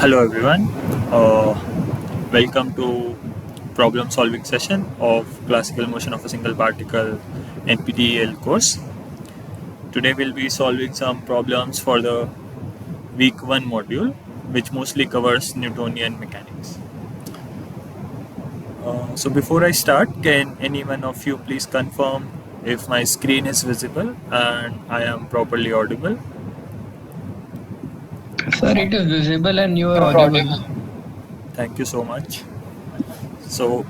Hello everyone. Uh, Welcome to problem solving session of classical motion of a single particle NPTEL course. Today we'll be solving some problems for the week 1 module which mostly covers Newtonian mechanics. So before I start, can any one of you please confirm if my screen is visible and I am properly audible? Sir, it is visible and you are audible. Thank you so much. So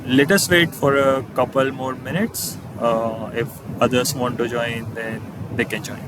let us wait for a couple more minutes. If others want to join, then they can join.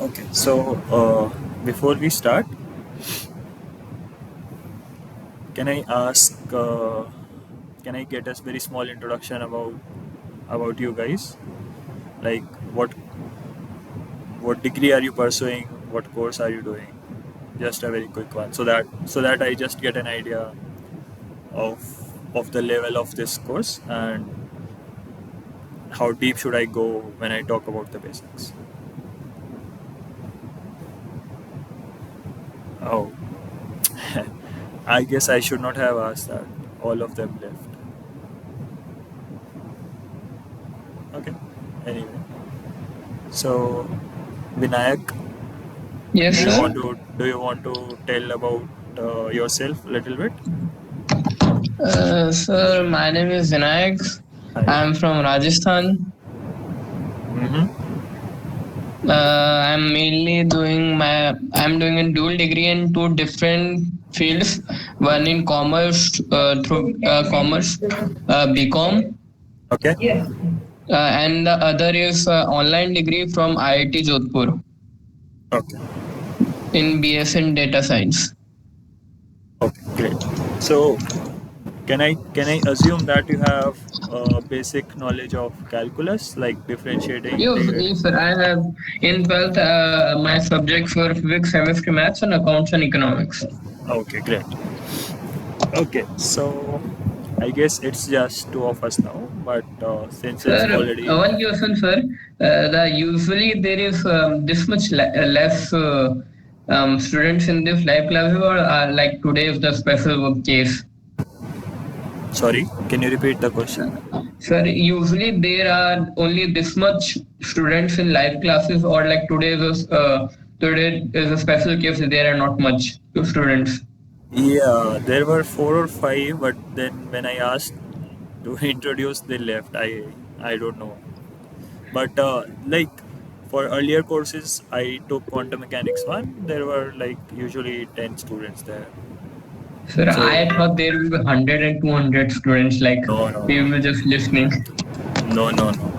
Okay, so before we start, can I ask? Can I get a very small introduction about you guys? Like what degree are you pursuing? What course are you doing? Just a very quick one, so that I just get an idea of the level of this course and how deep should I go when I talk about the basics. Oh, I guess I should not have asked that. All of them left. Okay. Anyway, so Vinayak, Yes, sir. do you want to tell about yourself a little bit? Sir, my name is Vinayak. Hi. I'm from Rajasthan. Mm-hmm. I'm doing a dual degree in two different fields. One in commerce through commerce, BCom, Okay. and the other is online degree from IIT Jodhpur Okay. in BS in data science. Okay. Great. So can I assume that you have basic knowledge of calculus, like differentiating, Yes, integrating? yes, sir. I have in 12th my subjects were physics, chemistry, maths, and accounts and economics. Okay. Great. Okay. So I guess it's just two of us now, but since it's Sir, already one question, sir. Usually there is this much less students in this live classes, or like today is the special case. sorry, can you repeat the question? Sir, usually there are only this much students in live classes, or like today is a special case. There are not much students. Yeah, there were four or five, but then when I asked to introduce, they left. I don't know. But like for earlier courses, I took quantum mechanics one. There were like usually 10 students there. Sir, So I thought there will be 100 and 200 students, like no, no, we were just listening. no, no, no.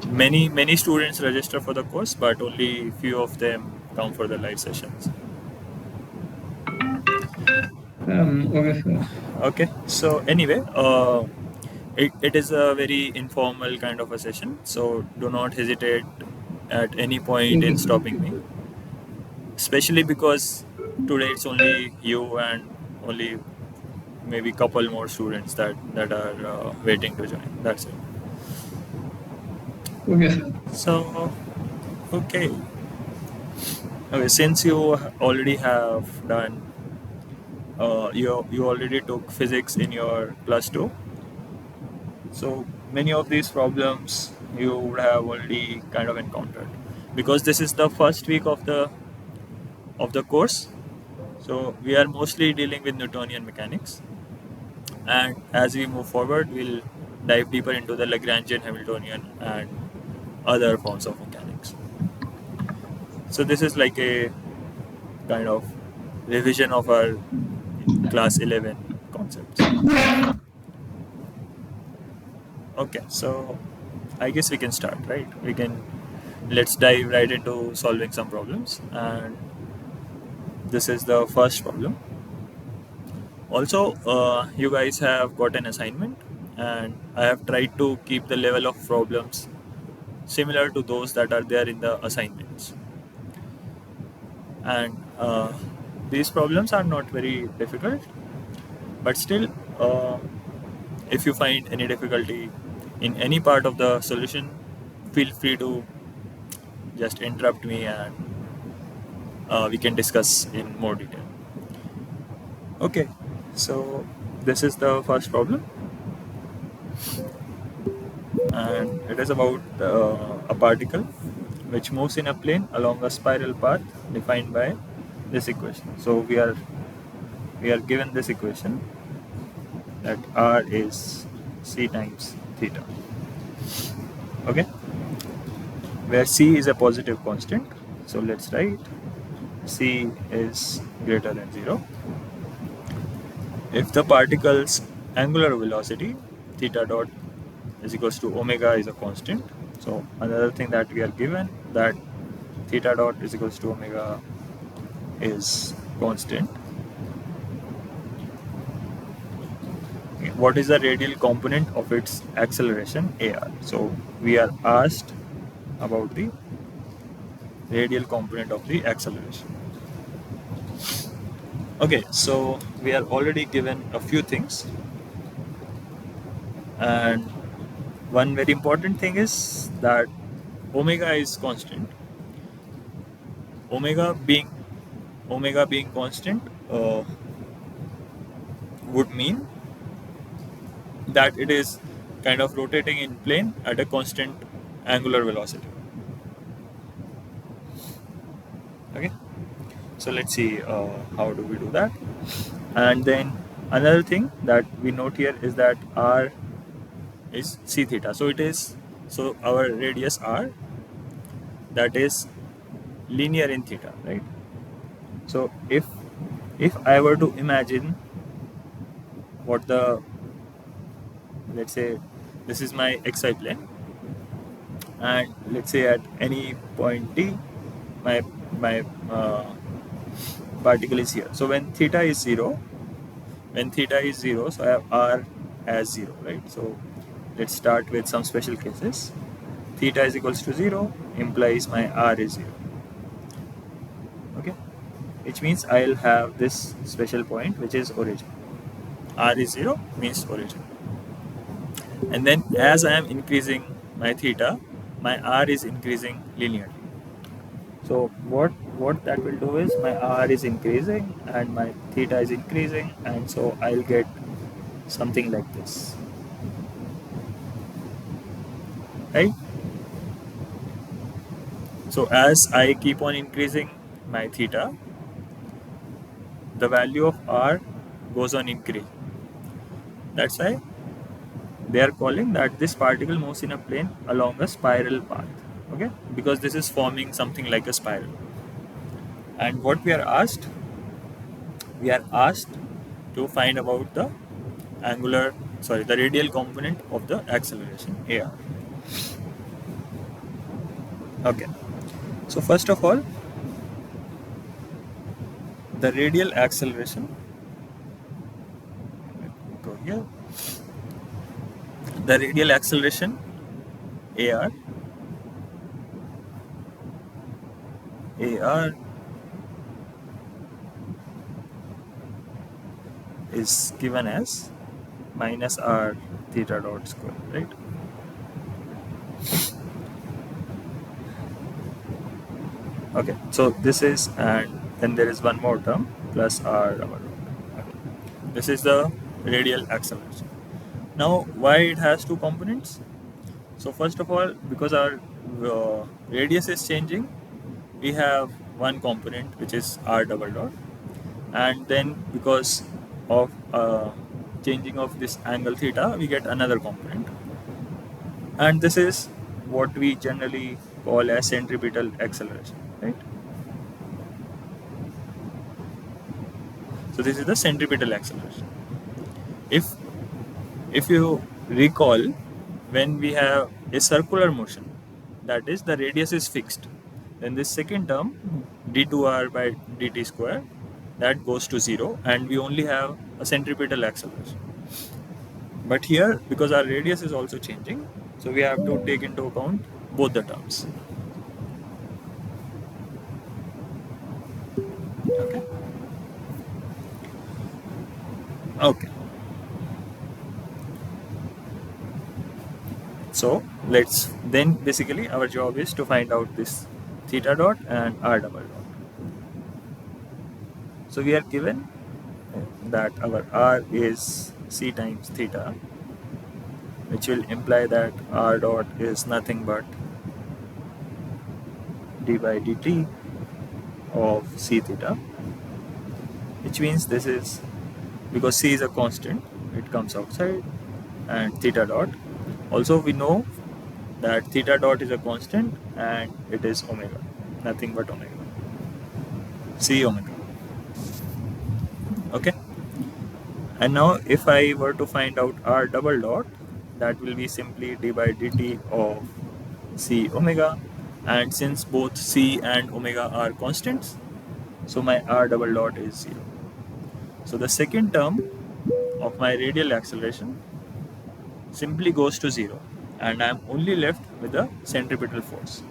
Many students register for the course, but only few of them come for the live sessions. Okay, sir. Okay. So anyway, it is a very informal kind of a session. So do not hesitate at any point Okay, in stopping me, especially because today it's only you and only maybe couple more students that are waiting to join. That's it. okay, sir. So okay, okay. Since you already have done, you already took physics in your plus two. So many of these problems you would have already kind of encountered because this is the first week of the course. So we are mostly dealing with Newtonian mechanics, and as we move forward, we'll dive deeper into the Lagrangian, Hamiltonian, and other forms of mechanics. So this is like a kind of revision of our class 11 concepts. Okay, so I guess we can start, right? Let's dive right into solving some problems, and this is the first problem. Also, you guys have got an assignment, and I have tried to keep the level of problems similar to those that are there in the assignments. And these problems are not very difficult, but still, uh, if you find any difficulty in any part of the solution, feel free to just interrupt me and we can discuss in more detail. Okay, so this is the first problem, and it is about a particle which moves in a plane along a spiral path defined by this equation. So we are given this equation that r is c times theta. Okay, where c is a positive constant. So let's write c is greater than 0 if the particle's angular velocity theta dot is equals to omega is a constant. So another thing that we are given that theta dot is equals to omega is constant. What is the radial component of its acceleration ar? So we are asked about the radial component of the acceleration. Okay, so we are already given a few things, and one very important thing is that omega is constant. Omega being omega being constant would mean that it is kind of rotating in plane at a constant angular velocity. Okay, so let's see how do we do that. And then another thing that we note here is that r is c theta. So it is, so our radius r, that is linear in theta, right? So if I were to imagine what the, let's say this is my xy plane, and let's say at any point t, my my particle is here. So when theta is 0, so I have r as 0, right? So let's start with some special cases. Theta is equals to 0 implies my r is 0. Okay, which means I'll have this special point which is origin. R is 0 means origin. And then as I am increasing my theta, my r is increasing linearly. So what that will do is my r is increasing and my theta is increasing, and so I'll get something like this, right? So as I keep on increasing my theta, the value of r goes on increase. That's why they are calling that this particle moves in a plane along a spiral path. Okay, because this is forming something like a spiral. And what we are asked to find about the the radial component of the acceleration ar. Okay, so first of all, the radial acceleration, let me go here, the radial acceleration ar is given as minus r theta dot square, right? Okay, so this is, and then there is one more term plus r double dot. Okay. This is the radial acceleration. Now, why it has two components? So first of all, because our radius is changing, we have one component which is r double dot, and then because of changing of this angle theta, we get another component, and this is what we generally call as centripetal acceleration, right? So this is the centripetal acceleration. If you recall, when we have a circular motion, that is the radius is fixed, then this second term d2r by dt square, that goes to 0, and we only have a centripetal acceleration. But here, because our radius is also changing, so we have to take into account both the terms. Okay. Okay. So let's then, basically our job is to find out this theta dot and r double dot. So we are given that our r is c times theta, which will imply that r dot is nothing but d by dt of c theta, which means this is, because c is a constant, it comes outside, and theta dot. Also we know that theta dot is a constant and it is omega, nothing but omega, c omega. Okay, and now if I were to find out r double dot, that will be simply d by dt of c omega, and since both c and omega are constants, so my r double dot is 0. So the second term of my radial acceleration simply goes to 0, and I am only left with the centripetal force.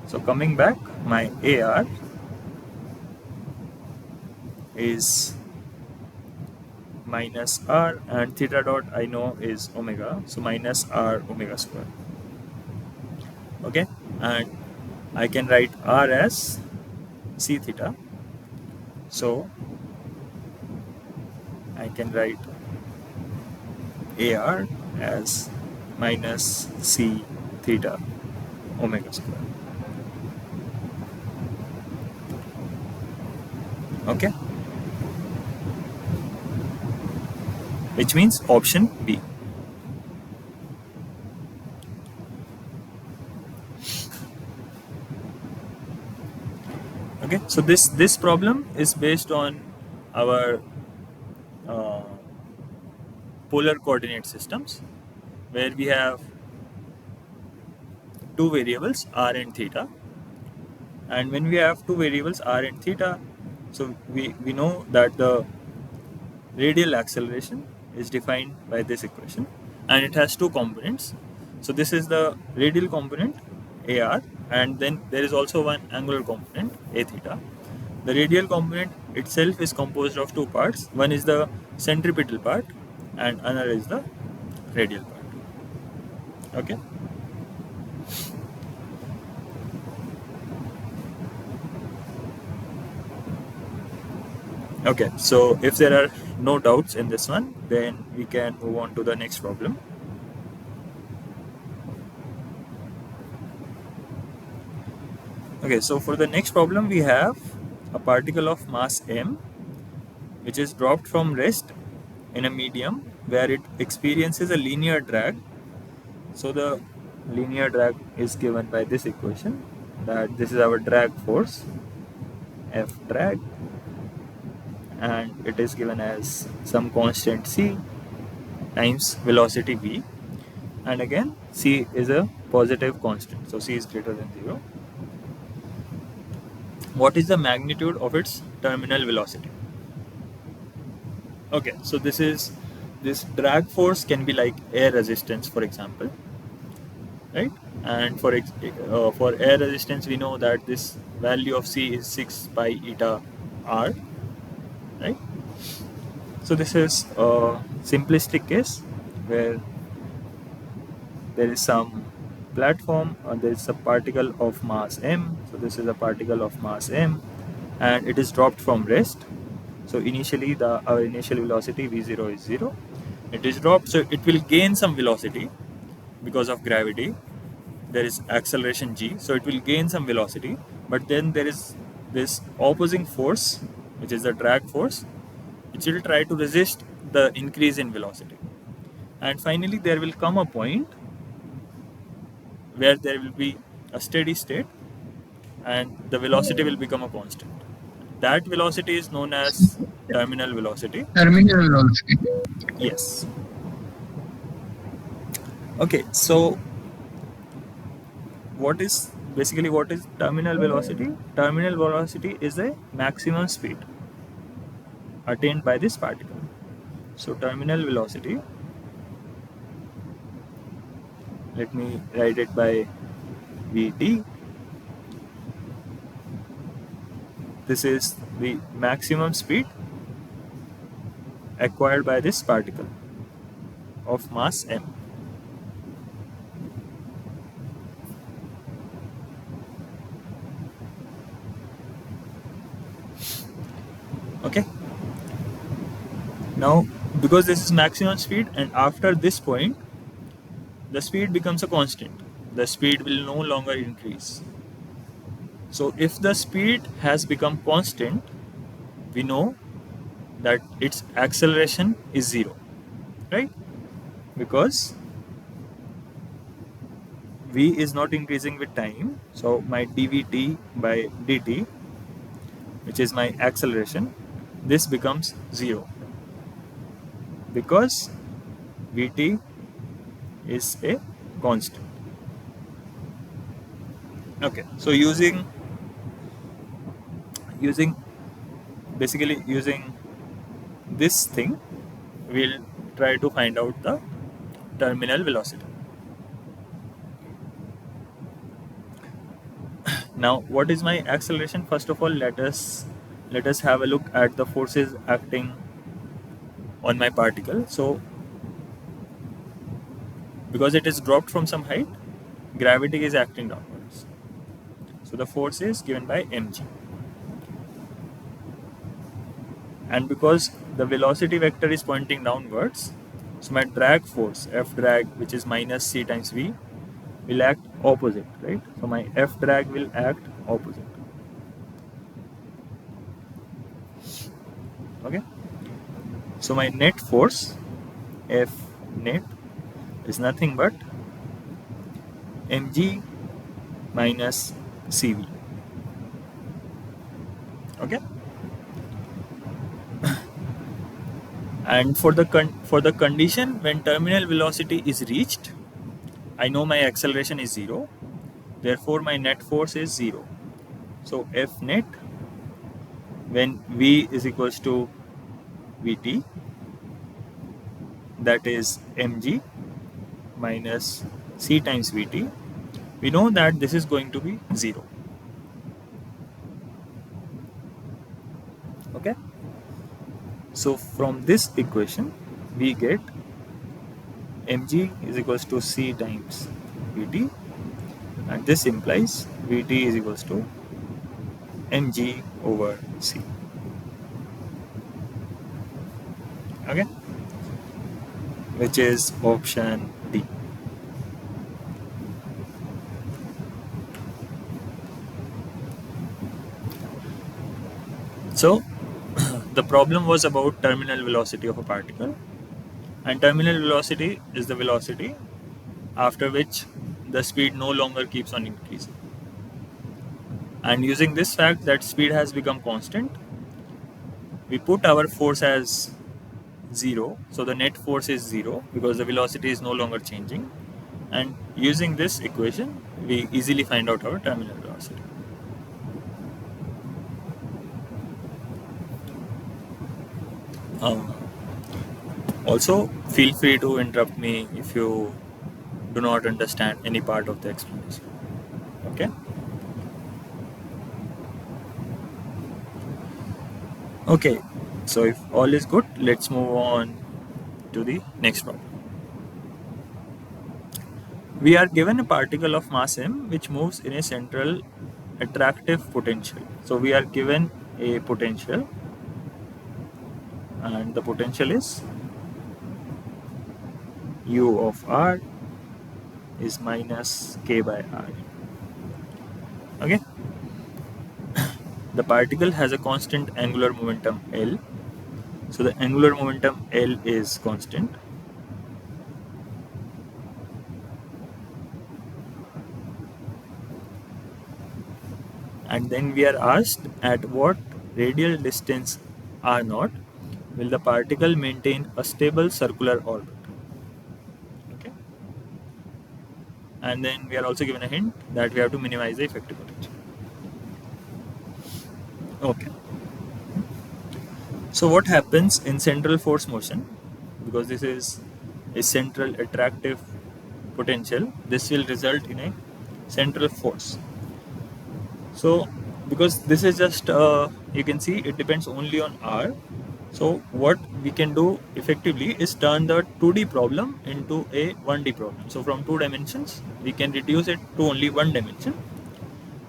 So coming back, my ar is minus r, and theta dot I know is omega, so minus r omega square. Okay, and I can write r as c theta, So I can write AR as minus C theta omega square. Okay, which means option B. Okay, so this problem is based on our uh, polar coordinate systems, where we have two variables r and theta, and when we have two variables r and theta, so we know that the radial acceleration is defined by this equation, and it has two components. So this is the radial component AR, and then there is also one angular component A theta. The radial component itself is composed of two parts. One is the centripetal part and another is the radial part. Okay. Okay, so if there are no doubts in this one, then we can move on to the next problem. Okay, so for the next problem, we have a particle of mass m which is dropped from rest in a medium where it experiences a linear drag. So the linear drag is given by this equation, that this is our drag force, F drag, and it is given as some constant c times velocity v, and again c is a positive constant, so c is greater than 0. What is the magnitude of its terminal velocity? Okay, so this drag force can be like air resistance, for example, right? And for air resistance, we know that this value of c is 6 pi eta r, right? So this is a simplistic case where there is some platform, there is a particle of mass m. So this is a particle of mass m, and it is dropped from rest. So initially our initial velocity v0 is 0. It is dropped, so it will gain some velocity because of gravity. There is acceleration g, so it will gain some velocity, but then there is this opposing force, which is the drag force, which will try to resist the increase in velocity. And finally there will come a point where there will be a steady state and the velocity will become a constant. That velocity is known as terminal velocity. Terminal velocity. Yes. Okay, so what is terminal velocity? Terminal velocity is a maximum speed attained by this particle. So terminal velocity, let me write it by Vt. This is the maximum speed acquired by this particle of mass m. Okay. Now, because this is maximum speed, and after this point, the speed becomes a constant. The speed will no longer increase. So if the speed has become constant, we know that its acceleration is 0, right? Because v is not increasing with time, so my dvt by dt, which is my acceleration, this becomes 0 because vt is a constant. Okay, so using basically using this thing, we'll try to find out the terminal velocity. Now, what is my acceleration? First of all, let us have a look at the forces acting on my particle. So because it is dropped from some height, gravity is acting downwards. So the force is given by mg. and because the velocity vector is pointing downwards, so my drag force, F drag, which is minus c times v, will act opposite, right? So my F drag will act opposite. Okay. So my net force, F net, is nothing but mg minus cv. Okay. And for the condition when terminal velocity is reached, I know my acceleration is 0, therefore my net force is 0. So F net when v is equals to vt, that is mg minus c times vt, we know that this is going to be 0. Okay. So from this equation we get mg is equals to c times vt, and this implies vt is equals to mg over c. Okay, which is option D. So the problem was about terminal velocity of a particle, and terminal velocity is the velocity after which the speed no longer keeps on increasing. And using this fact that speed has become constant, we put our force as 0, so the net force is 0 because the velocity is no longer changing, and using this equation we easily find out our terminal velocity. Also, feel free to interrupt me if you do not understand any part of the explanation. Okay. Okay, so if all is good, let's move on to the next problem. We are given a particle of mass m which moves in a central attractive potential. So we are given a potential, and the potential is u of r is minus k by r. Okay. The particle has a constant angular momentum L. So the angular momentum L is constant. And then we are asked at what radial distance r0 will the particle maintain a stable circular orbit. Okay. And then we are also given a hint that we have to minimize the effective potential. Okay. So what happens in central force motion, because this is a central attractive potential, this will result in a central force. So because this is just you can see it depends only on r, so what we can do effectively is turn the 2D problem into a 1D problem. So from 2 dimensions we can reduce it to only 1 dimension,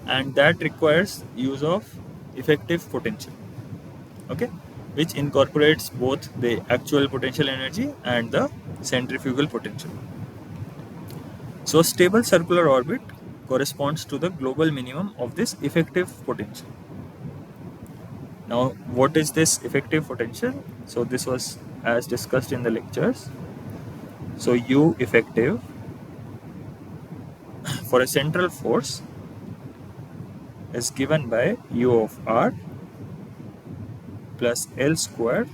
and that requires use of effective potential. Okay, which incorporates both the actual potential energy and the centrifugal potential. So stable circular orbit corresponds to the global minimum of this effective potential. Now, what is this effective potential? So this was as discussed in the lectures. So U effective for a central force is given by U of R plus L square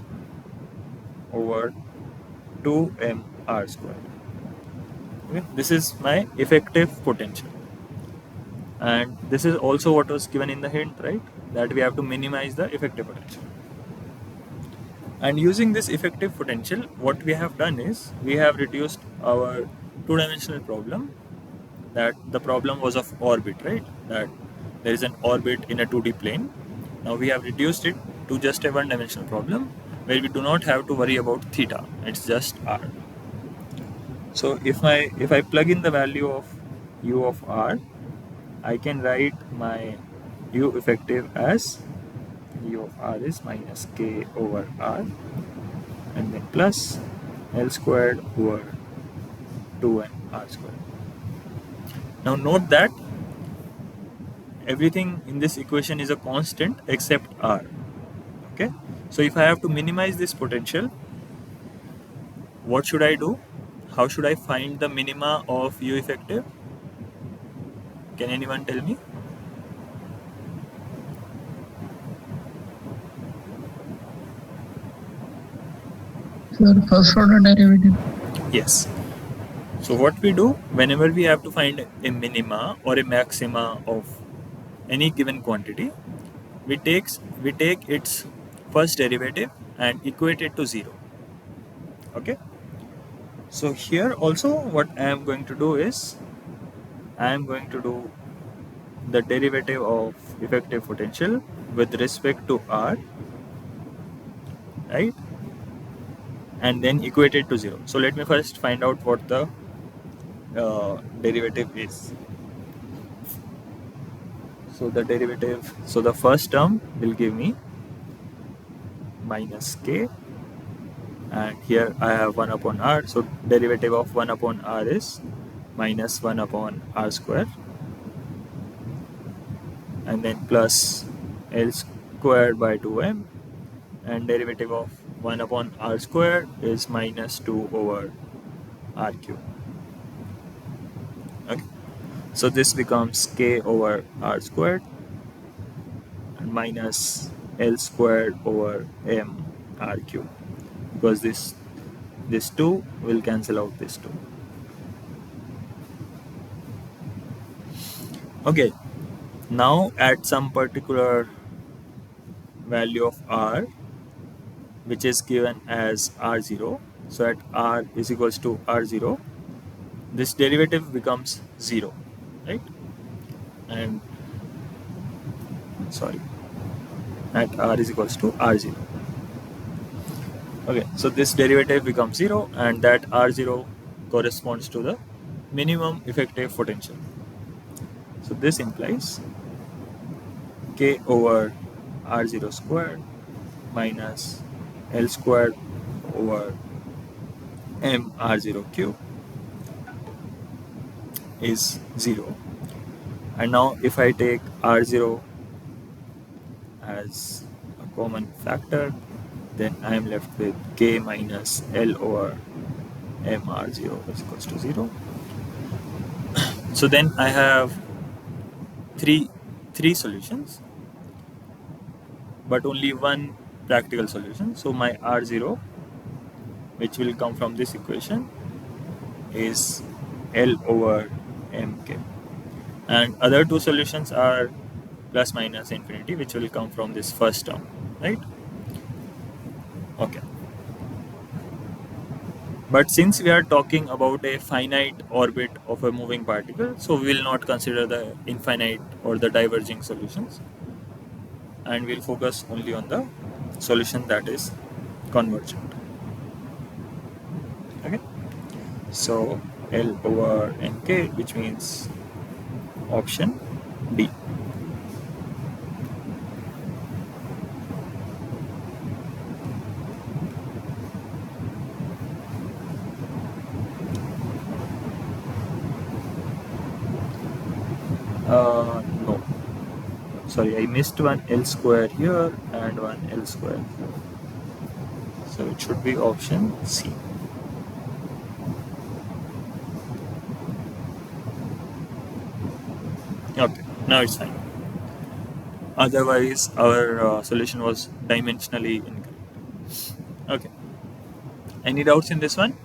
over 2mr square. Okay? This is my effective potential. And this is also what was given in the hint, right? That we have to minimize the effective potential. And using this effective potential, what we have done is we have reduced our two-dimensional problem. That the problem was of orbit, right? That there is an orbit in a 2D plane. Now we have reduced it to just a one-dimensional problem where we do not have to worry about theta. It's just r. So if I plug in the value of u of r, I can write my u effective as u r is minus k over r, and then plus L squared over 2n r squared. Now note that everything in this equation is a constant except r. Okay, so if I have to minimize this potential, what should I do? How should I find the minima of u effective? Can anyone tell me? Sir, first order derivative. Yes. So what we do whenever we have to find a minima or a maxima of any given quantity, we take its first derivative and equate it to 0. Okay. So here also what I am going to do is I am going to do the derivative of effective potential with respect to r, right, and then equate it to 0. So let me first find out what the derivative is. So the first term will give me minus k, and here I have 1 upon r, so derivative of 1 upon r is minus 1 upon r square, and then plus L squared by 2m, and derivative of 1 upon r squared is minus 2 over r cube. Okay, so this becomes k over r squared and minus L squared over m r cube, because this 2 will cancel out this 2. Okay, now at some particular value of r, which is given as r0, so at r is equals to r0, this derivative becomes 0, right? And sorry, at r is equals to r0. Okay, so this derivative becomes 0, and that r0 corresponds to the minimum effective potential. So this implies k over r0 squared minus L squared over m r0 cube is 0. And now if I take r0 as a common factor, then I am left with k minus L over m r0 is equals to 0. So then I have three solutions, but only one practical solution. So my r0, which will come from this equation, is L over mk, and other two solutions are plus minus infinity, which will come from this first term, right? Okay, but since we are talking about a finite orbit of a moving particle, so we will not consider the infinite or the diverging solutions, and we'll focus only on the solution that is convergent. Okay, so L over nk, which means option D. No, sorry, I missed one L square here and one L square here. So it should be option C. Okay, now it's fine. Otherwise, our solution was dimensionally incorrect. Okay. Any doubts in this one?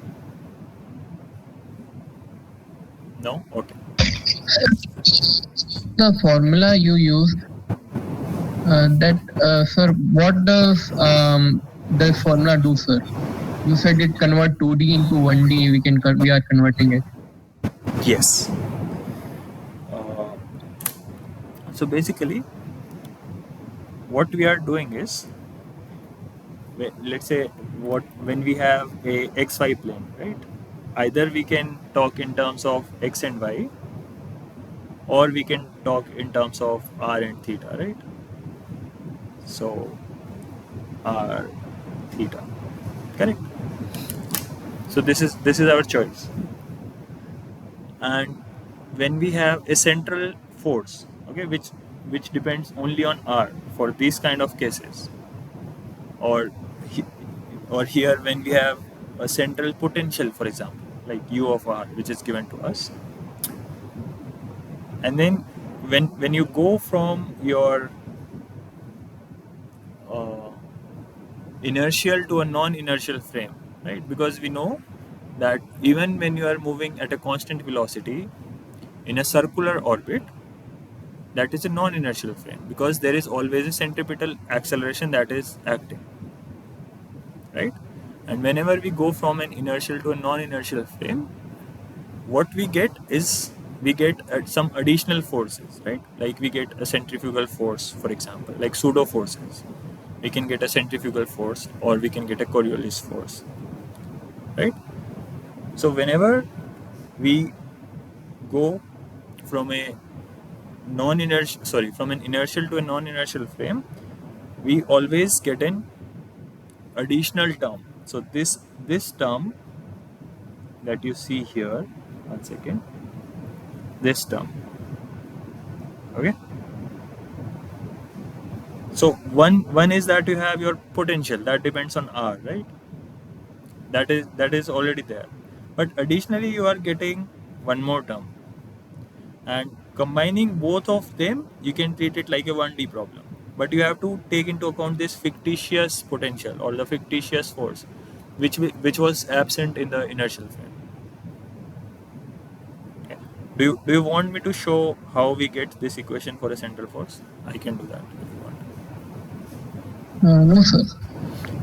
No? Okay. The formula you use, sir, what does the formula do, sir? You said it convert 2D into 1D. We are converting it. Yes. So basically, what we are doing is, let's say when we have a xy plane, right? Either we can talk in terms of x and y, or we can talk in terms of r and theta, right? So r theta, correct? So this is our choice. And when we have a central force, okay, which depends only on r for these kind of cases, or he- or here when we have a central potential, for example, like u of r, which is given to us, and then when you go from your uh, inertial to a non-inertial frame, right? Because we know that even when you are moving at a constant velocity in a circular orbit, that is a non-inertial frame because there is always a centripetal acceleration that is acting, right? And whenever we go from an inertial to a non-inertial frame, what we get is we get some additional forces, right? Like we get a centrifugal force, for example, like pseudo forces. We can get a centrifugal force or we can get a Coriolis force, right? So whenever we go from a non-inertial, sorry, from an inertial to a non-inertial frame, we always get an additional term. So this term that you see here, one second, this term, okay. So one is that you have your potential that depends on r, right? That is already there, but additionally you are getting one more term, and combining both of them you can treat it like a 1D problem, but you have to take into account this fictitious potential or the fictitious force which was absent in the inertial frame. Okay. Do you want me to show how we get this equation for a central force? I can do that if you want. No, sir.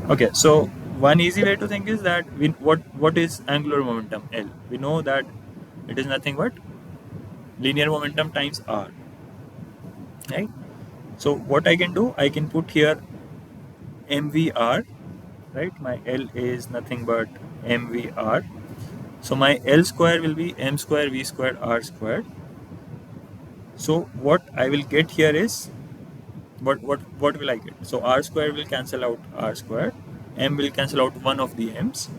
Okay, so one easy way to think is that what is angular momentum L? We know that it is nothing but linear momentum times r, right? So what I can do, I can put here mvr, right? My L is nothing but mvr. So my L square will be m square v squared r squared. So what I will get here is what will I get? So r square will cancel out r squared, m will cancel out one of the m's.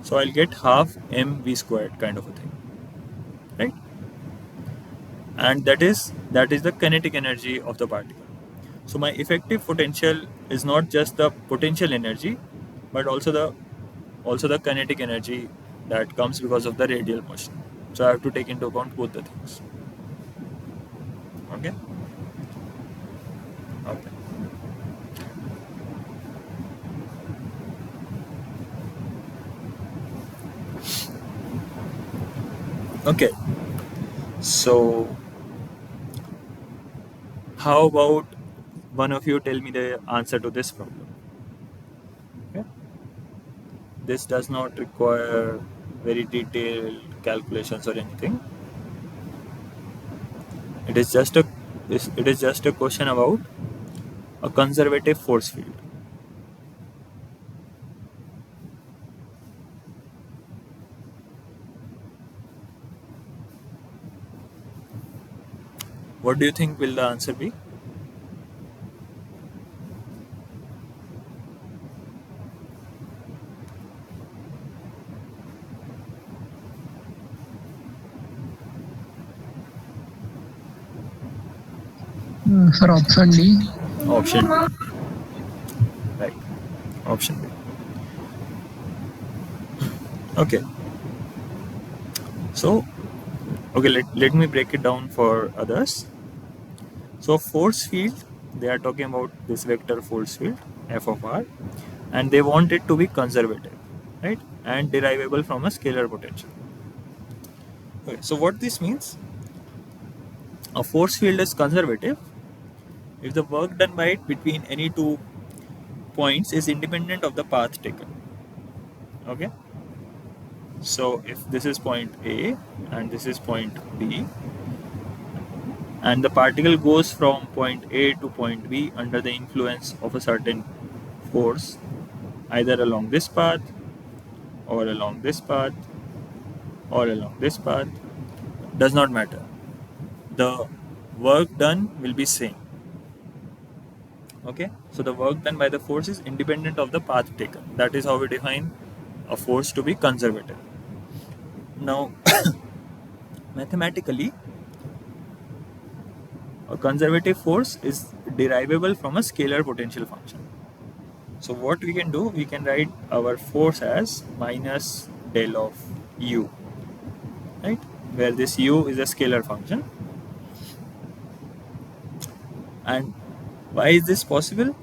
So I'll get half mv squared kind of a thing, right? And that is the kinetic energy of the particle. So my effective potential is not just the potential energy, but also the kinetic energy that comes because of the radial motion. So I have to take into account both the things. Okay. Okay. Okay. So how about one of you tell me the answer to this problem? Okay. This does not require very detailed calculations or anything. It is just a it is just a question about a conservative force field. What do you think will the answer be? Sir, option D. Option B. Right. Option B. Okay. So, okay, let me break it down for others. So, force field, they are talking about this vector force field, f of r, and they want it to be conservative, right? And derivable from a scalar potential. Okay, so what this means, a force field is conservative if the work done by it between any two points is independent of the path taken. Okay, so if this is point A and this is point B, and the particle goes from point A to point B under the influence of a certain force, either along this path or along this path or along this path, does not matter. The work done will be same. Okay, so the work done by the force is independent of the path taken. That is how we define a force to be conservative. Now, mathematically, a conservative force is derivable from a scalar potential function. So what we can do, we can write our force as minus del of u, right? Where this u is a scalar function. And why is this possible?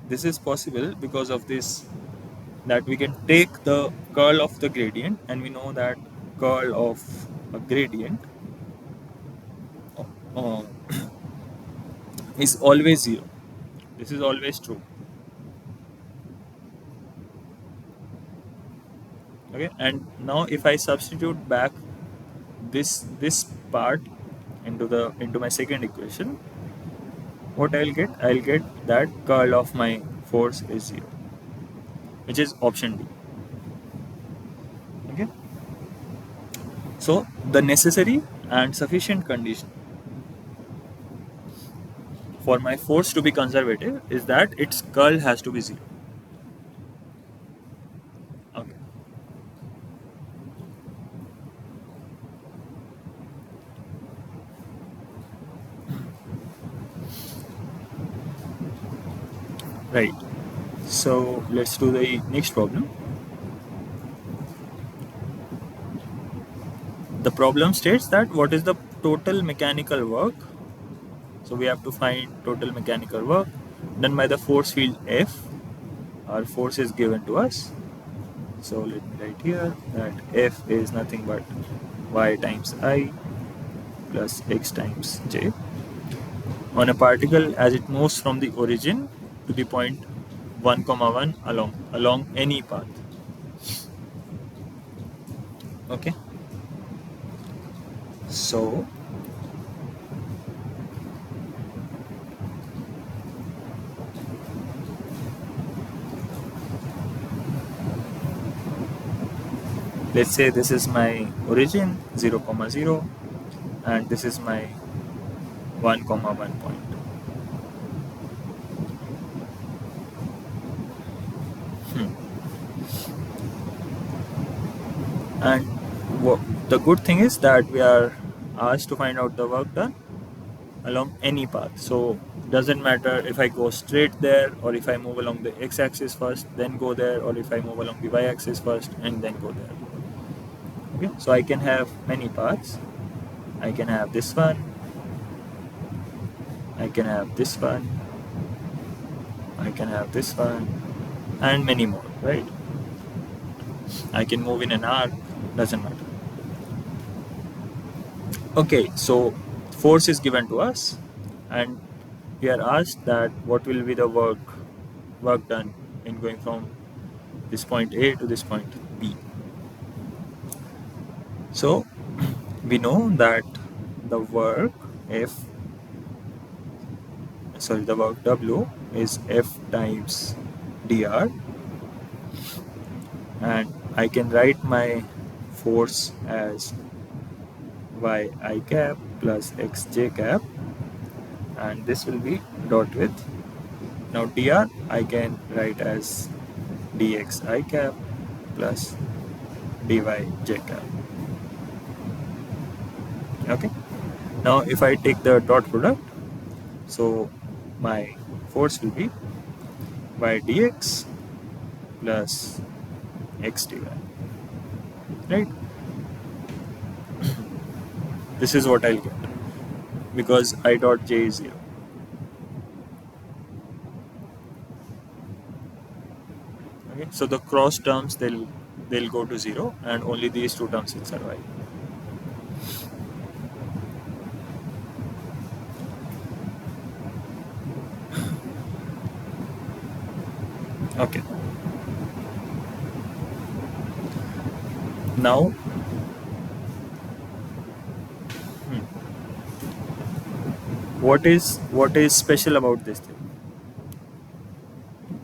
This is possible because of this, that we can take the curl of the gradient, and we know that curl of a gradient uh, is always zero. This is always true. Okay, and now if I substitute back this part into my second equation, what I'll get that curl of my force is zero, which is option D. Okay, so the necessary and sufficient condition for my force to be conservative is that its curl has to be zero. Okay, right. So let's do the next problem. The problem states that what is the total mechanical work. So we have to find total mechanical work done by the force field F. Our force is given to us. So let me write here that F is nothing but y times I plus x times j on a particle as it moves from the origin to the point 1 comma 1 along any path. Okay, so let's say this is my origin 0 comma 0, and this is my 1 comma 1 point. And the good thing is that we are asked to find out the work done along any path. So doesn't matter if I go straight there, or if I move along the x-axis first then go there, or if I move along the y-axis first and then go there. Okay, so I can have many paths. I can have this one, I can have this one, I can have this one, and many more, right? I can move in an arc, doesn't matter. Okay, so force is given to us, and we are asked that what will be the work done in going from this point A to this point B. So we know that the work the work W is F times dr, and I can write my force as y I cap plus x j cap, and this will be dot with. Now dr I can write as dx I cap plus dy j cap. Okay, now if I take the dot product, so my force will be y dx plus x dy, right? This is what I'll get because I dot j is 0. Okay, so the cross terms they'll go to 0, and only these two terms will survive. Okay, now what is special about this thing?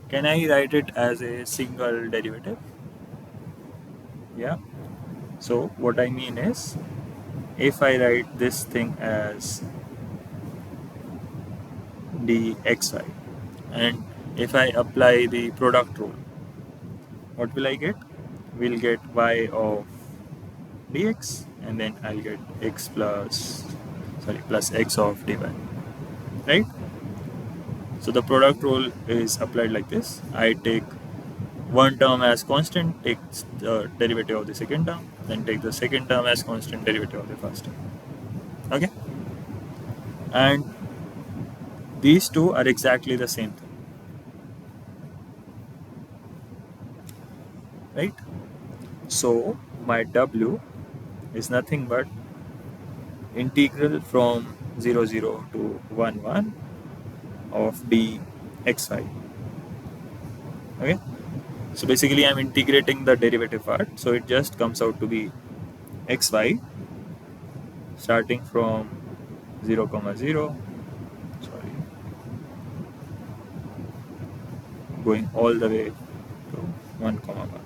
Can I write it as a single derivative? Yeah. So what I mean is, if I write this thing as dxy, And if I apply the product rule, what will I get? We'll get y of dx, and then I'll get x plus x of dy, right? So the product rule is applied like this. I take one term as constant, take the derivative of the second term, then take the second term as constant, derivative of the first term. Okay? And these two are exactly the same thing, right? So my w is nothing but integral from 0, 0 to 1, 1 of dxy. Okay? So basically I'm integrating the derivative part, so it just comes out to be xy starting from 0, comma 0, sorry, going all the way to 1, comma 1.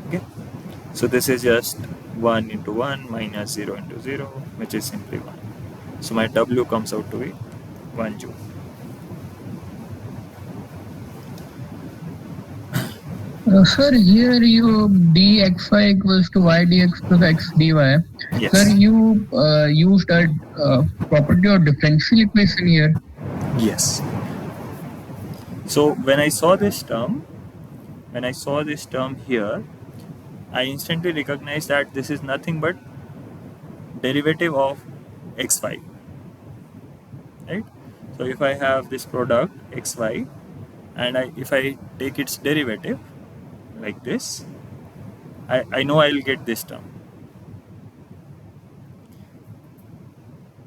Okay, so this is just 1 into 1 minus 0 into 0, which is simply 1. So my w comes out to be 1 joule. Sir, here you dxy equals to y dx plus x dy. Sir, Yes, you used a property of differential equation here. yes. So when I saw this term here, I instantly recognized that this is nothing but derivative of xy, right? So if I have this product xy, and if I take its derivative like this, I know I'll get this term.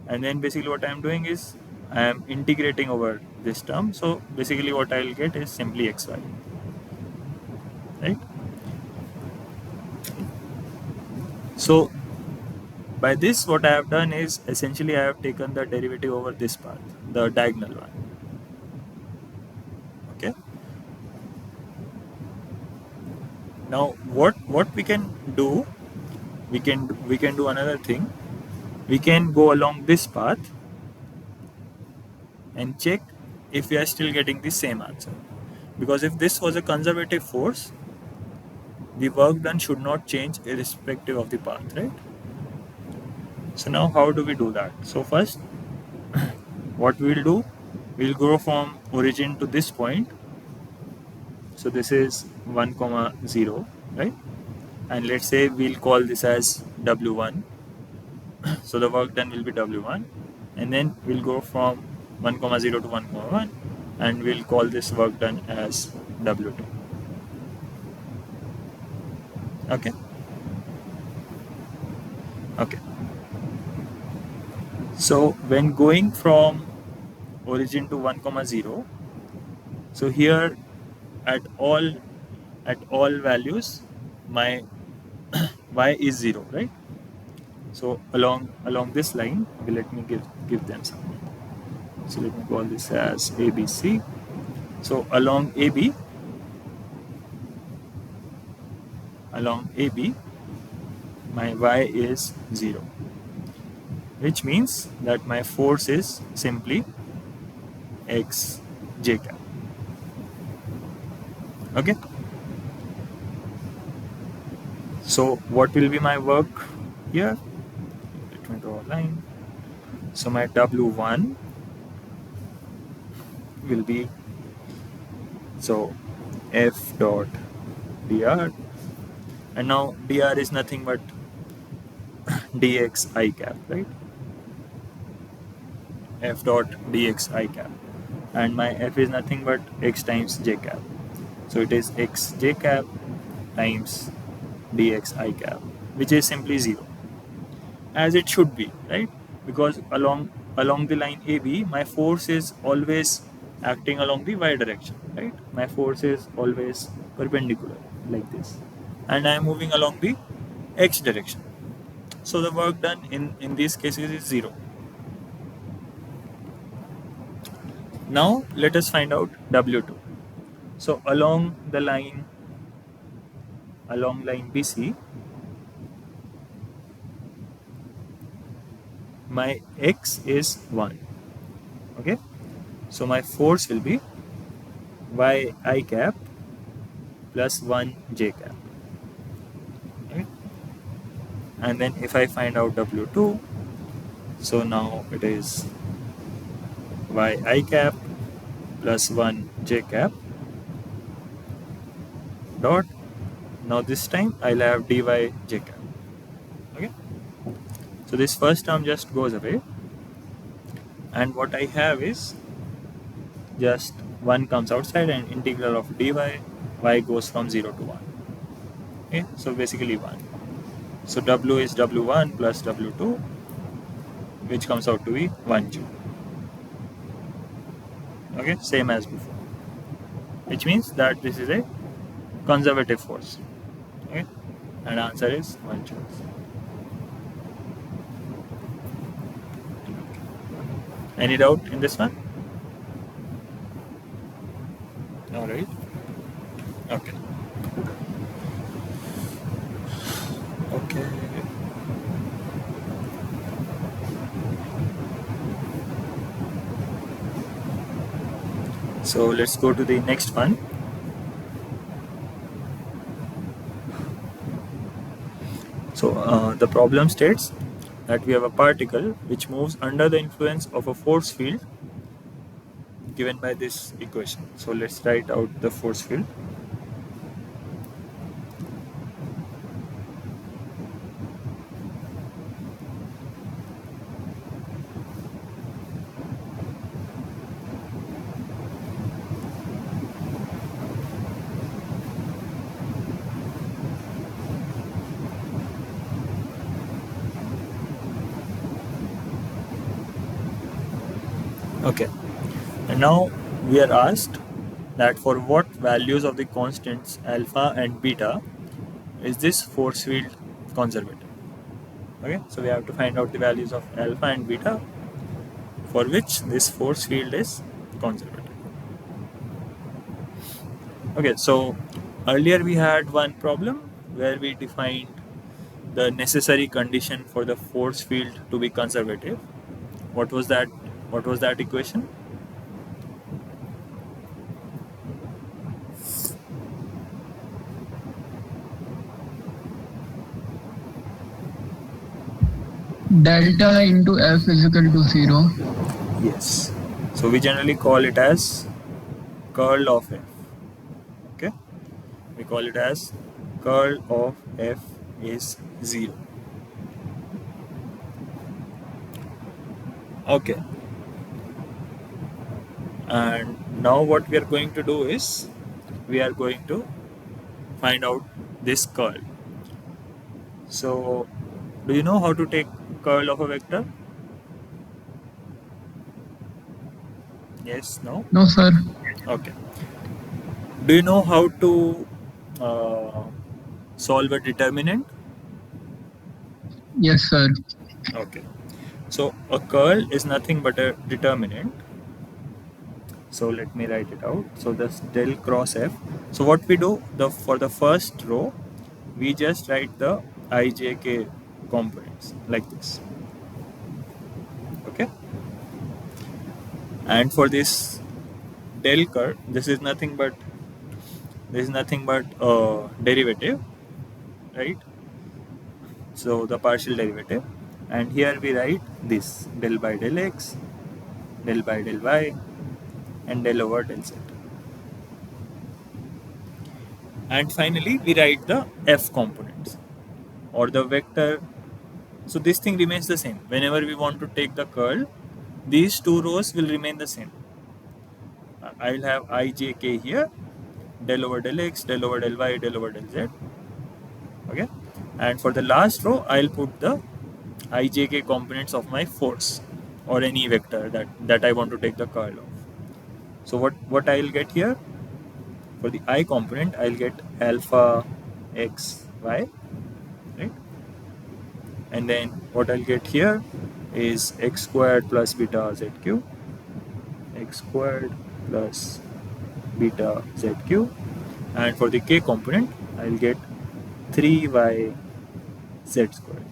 And then basically what I'm doing is I am integrating over this term. So basically what I'll get is simply xy, right? So by this what I have done is essentially I have taken the derivative over this path, the diagonal one. Okay. Now what we can do, we can do another thing. We can go along this path and check if we are still getting the same answer. Because if this was a conservative force, the work done should not change irrespective of the path, right? So now how do we do that? So first, what we'll do, we'll go from origin to this point. So this is 1, comma 0, right? And let's say we'll call this as W1. So the work done will be W1. And then we'll go from 1, comma 0 to 1, comma 1. And we'll call this work done as W2. Okay? Okay. So when going from origin to 1, comma 0, so here at all values my y is 0, right? So along this line, okay, let me give them some. So let me call this as ABC. So along AB, my y is 0, which means that my force is simply x j cap. Okay. So what will be my work here? Let me draw a line. So my W1 will be, so F dot dr, and now dr is nothing but dx I cap, right? F dot dx I cap, and my F is nothing but x times j cap. So it is x j cap times dx I cap, which is simply 0, as it should be, right? Because along the line AB, my force is always acting along the y direction, right? My force is always perpendicular like this, and I am moving along the x direction. So the work done in these cases is 0. Now let us find out W2. So along line BC, my x is 1. Okay, so my force will be y I cap plus 1 j cap. Okay? And then if I find out W2, so now it is y I cap plus 1 j cap dot. Now this time I'll have dy j cap. Okay, so this first term just goes away, and what I have is just 1 comes outside, and integral of dy y goes from 0 to 1. Okay, so basically 1. So w is w1 plus w2, which comes out to be 1 joule. Okay, same as before, which means that this is a conservative force. Okay, and answer is 1 joule. Any doubt in this one? All right. Okay. Okay. So let's go to the next one. So the problem states that we have a particle which moves under the influence of a force field given by this equation. So let's write out the force field. Okay, and now we are asked that for what values of the constants alpha and beta is this force field conservative. Okay, so we have to find out the values of alpha and beta for which this force field is conservative. Okay, so earlier we had one problem where we defined the necessary condition for the force field to be conservative. What was that? What was that equation? Delta into F is equal to 0. Yes. So we generally call it as curl of F. Okay, we call it as curl of F is 0. Okay, and now what we are going to do is we are going to find out this curl. So do you know how to take curl of a vector? Yes, no? No, sir. Okay. Do you know how to uh, solve a determinant? Yes, sir. Okay. So a curl is nothing but a determinant. So let me write it out. So this del cross F. So what we do, for the first row, we just write the ijk components like this. Okay. And for this del curl, this is nothing but derivative, right? So the partial derivative, and here we write this del by del x, del by del y, and del over del z. And finally we write the f components or the vector. So this thing remains the same. Whenever we want to take the curl, these two rows will remain the same. I will have ijk here, del over del x, del over del y, del over del z. Okay, and for the last row I'll put the ijk components of my force or any vector that I want to take the curl of. So what I'll get here, for the I component I'll get alpha x y, right? And then what I'll get here is x squared plus beta z cube, x squared plus beta z cube, and for the k component I'll get 3y z squared.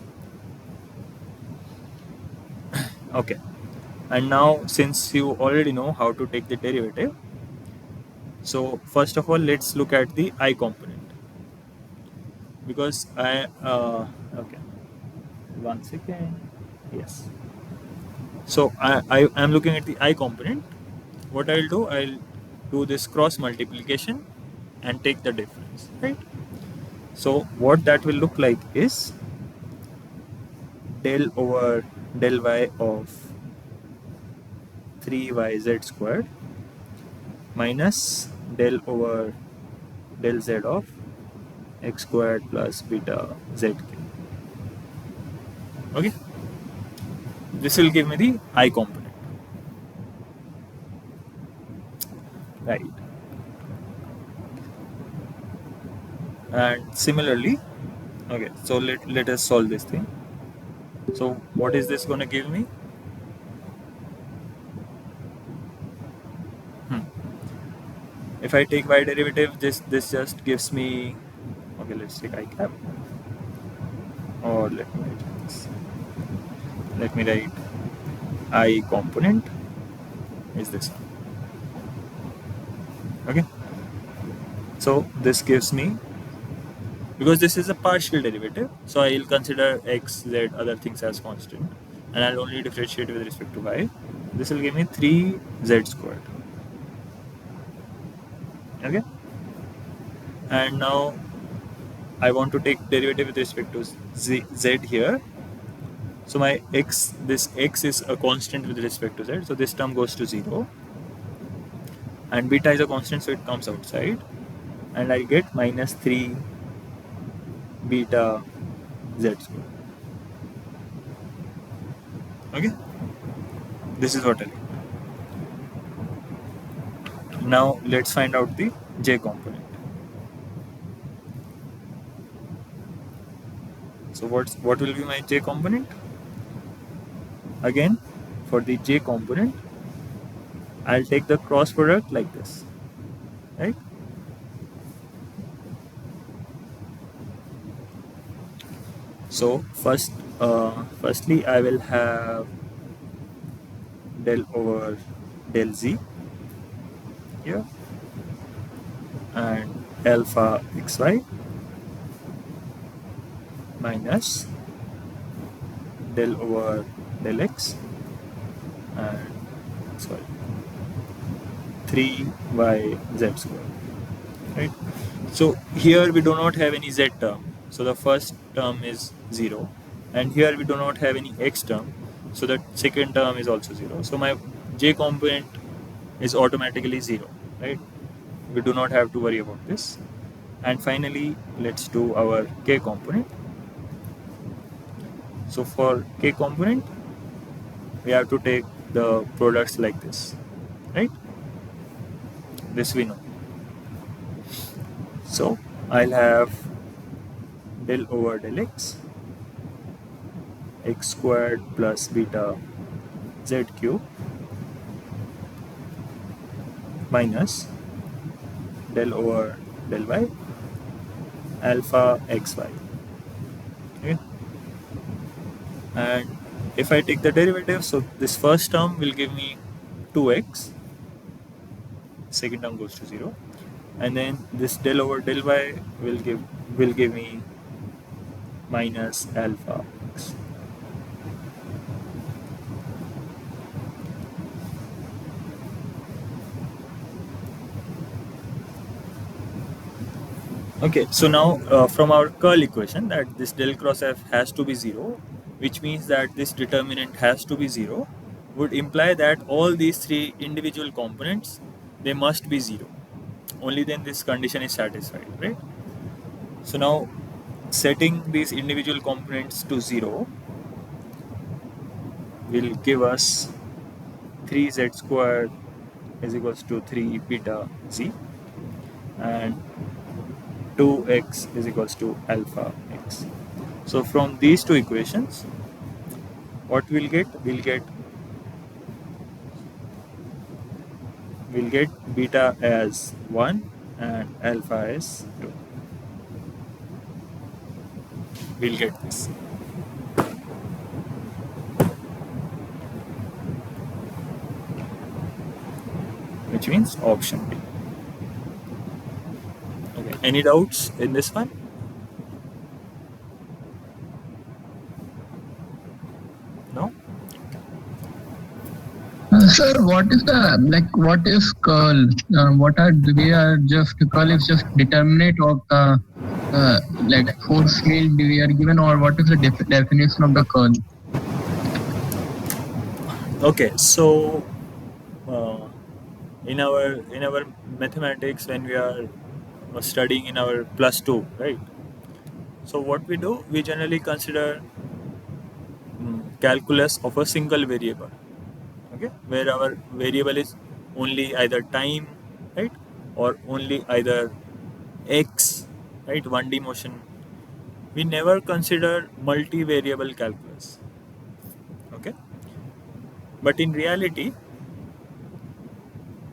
Okay, and now since you already know how to take the derivative, so first of all let's look at the I component, because okay, one second. Yes, so I am looking at the I component. What I'll do this cross multiplication and take the difference, right? So what that will look like is del over del y of 3yz squared minus del over del z of x squared plus beta z cube. Okay, this will give me the I component, right? And similarly, okay, so let us solve this thing. So what is this going to give me? Hmm. If I take y derivative, this just gives me, okay, let's take I cap, or let me write this. Let me write I component is this one. Okay, so this gives me, because this is a partial derivative, so I'll consider x, z, other things as constant, and I'll only differentiate with respect to y. This will give me 3z squared. Okay, and now I want to take derivative with respect to z here. So my x, this x is a constant with respect to z, so this term goes to 0, and beta is a constant, so it comes outside, and I get minus 3 beta z squared. Okay, this is what I get. Now let's find out the j component. So what will be my j component? Again, for the j component, I'll take the cross product like this, right? So firstly, I will have del over del z here, and alpha xy minus del over del x, and sorry, 3yz square, right? So here we do not have any z term, so the first term is 0, and here we do not have any x term, so the second term is also 0. So my j component is automatically 0, right? We do not have to worry about this. And finally, let's do our k component. So for k component, we have to take the products like this, right? This we know. So I'll have del over del x squared plus beta z cube minus del over del y alpha xy. Okay? And if I take the derivative, so this first term will give me 2x, second term goes to 0, and then this del over del y will give me minus alpha x. Okay, so now from our curl equation that this del cross f has to be 0, which means that this determinant has to be 0, would imply that all these three individual components, they must be 0. Only then this condition is satisfied, right? So now setting these individual components to 0 will give us 3z squared is equals to 3 beta z, and 2x is equals to alpha x. So from these two equations, what we'll get? We'll get beta as 1 and alpha as 2. We'll get this. which means option B. Okay. Any doubts in this one? No? Sir, what is the what is curl? What are we are just curl is just determinate of the force field we are given, or what is the definition of the curl? Okay, so uh, in our mathematics, when we are studying in our plus 2, right? So what we do, we generally consider calculus of a single variable, okay, where our variable is only either time, right, or only either x, right, 1D motion. We never consider multivariable calculus, okay. But in reality,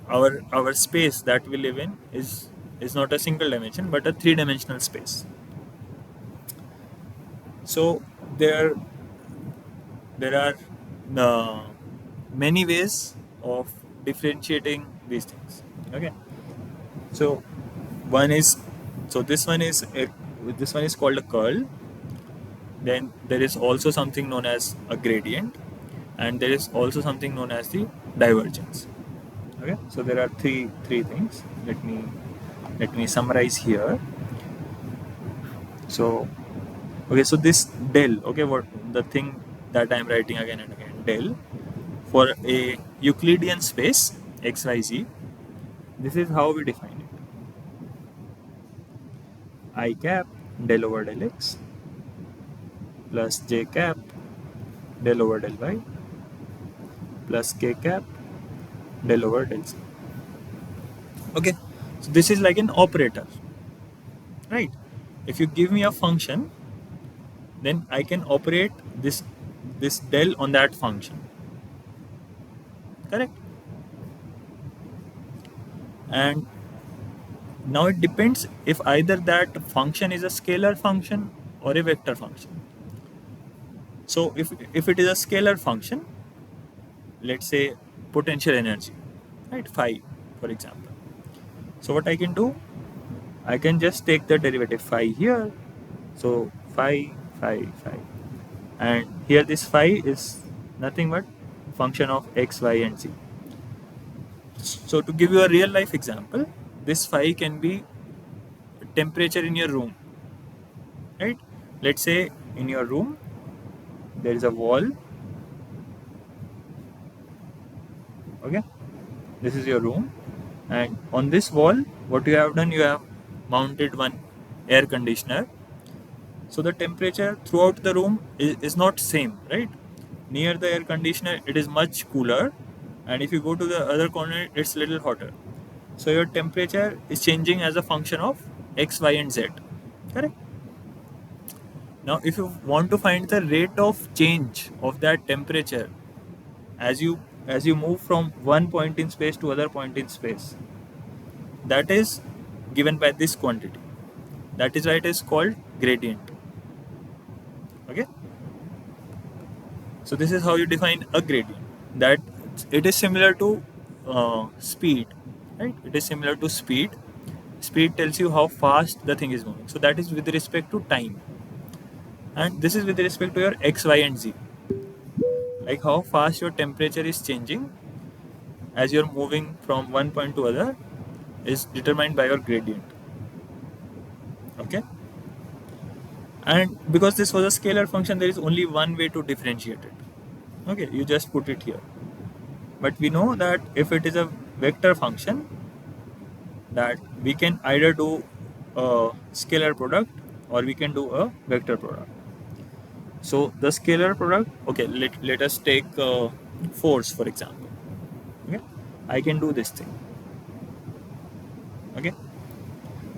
our space that we live in is not a single dimension but a three-dimensional space. So there there are many ways of differentiating these things, okay. So one is, so this one is called a curl. Then there is also something known as a gradient, and there is also something known as the divergence. Okay, so there are three things. Let me summarize here. So okay, so this del, okay, what the thing that I'm writing again and again, del, for a Euclidean space xyz, this is how we define it: I cap del over del x plus j cap del over del y plus k cap del over del z. Okay, so this is like an operator, right? If you give me a function, then I can operate this del on that function, correct? And now it depends if either that function is a scalar function or a vector function. So if it is a scalar function, let's say potential energy, right, phi, for example. So what I can do, I can just take the derivative phi here. So phi, and here this phi is nothing but function of x, y, and z. So to give you a real life example, this phi can be temperature in your room, right? Let's say in your room there is a wall, okay? This is your room, and on this wall, what you have done, you have mounted one air conditioner. So the temperature throughout the room is not same, right? Near the air conditioner, it is much cooler, and if you go to the other corner, it's little hotter. So your temperature is changing as a function of x, y, and z, correct? Now, if you want to find the rate of change of that temperature as you move from one point in space to other point in space, that is given by this quantity. That is why it is called gradient. Okay. So this is how you define a gradient. That it is similar to speed, right? It is similar to speed. Speed tells you how fast the thing is moving. So that is with respect to time, and this is with respect to your x, y, and z. Like how fast your temperature is changing as you're moving from one point to other is determined by your gradient. Okay. And because this was a scalar function, there is only one way to differentiate it. Okay, you just put it here. But we know that if it is a vector function, that we can either do a scalar product or we can do a vector product. So the scalar product, okay, let us take force for example. Okay, I can do this thing. Okay,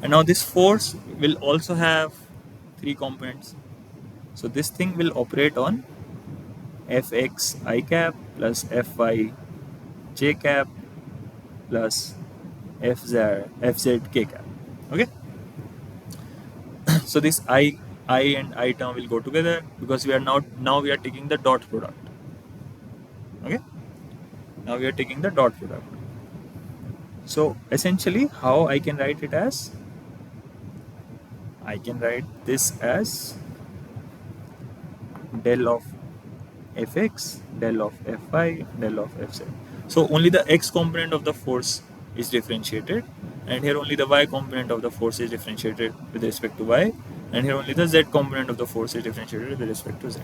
and now this force will also have three components. So this thing will operate on fx I cap plus fy j cap plus fz k cap. Okay, so this I and I term will go together because we are now we are taking the dot product. Okay, now we are taking the dot product. So essentially, how I can write it as, I can write this as del of fx, del of fy, del of fz. So only the x component of the force is differentiated, and here only the y component of the force is differentiated with respect to y, and here only the z component of the force is differentiated with respect to z.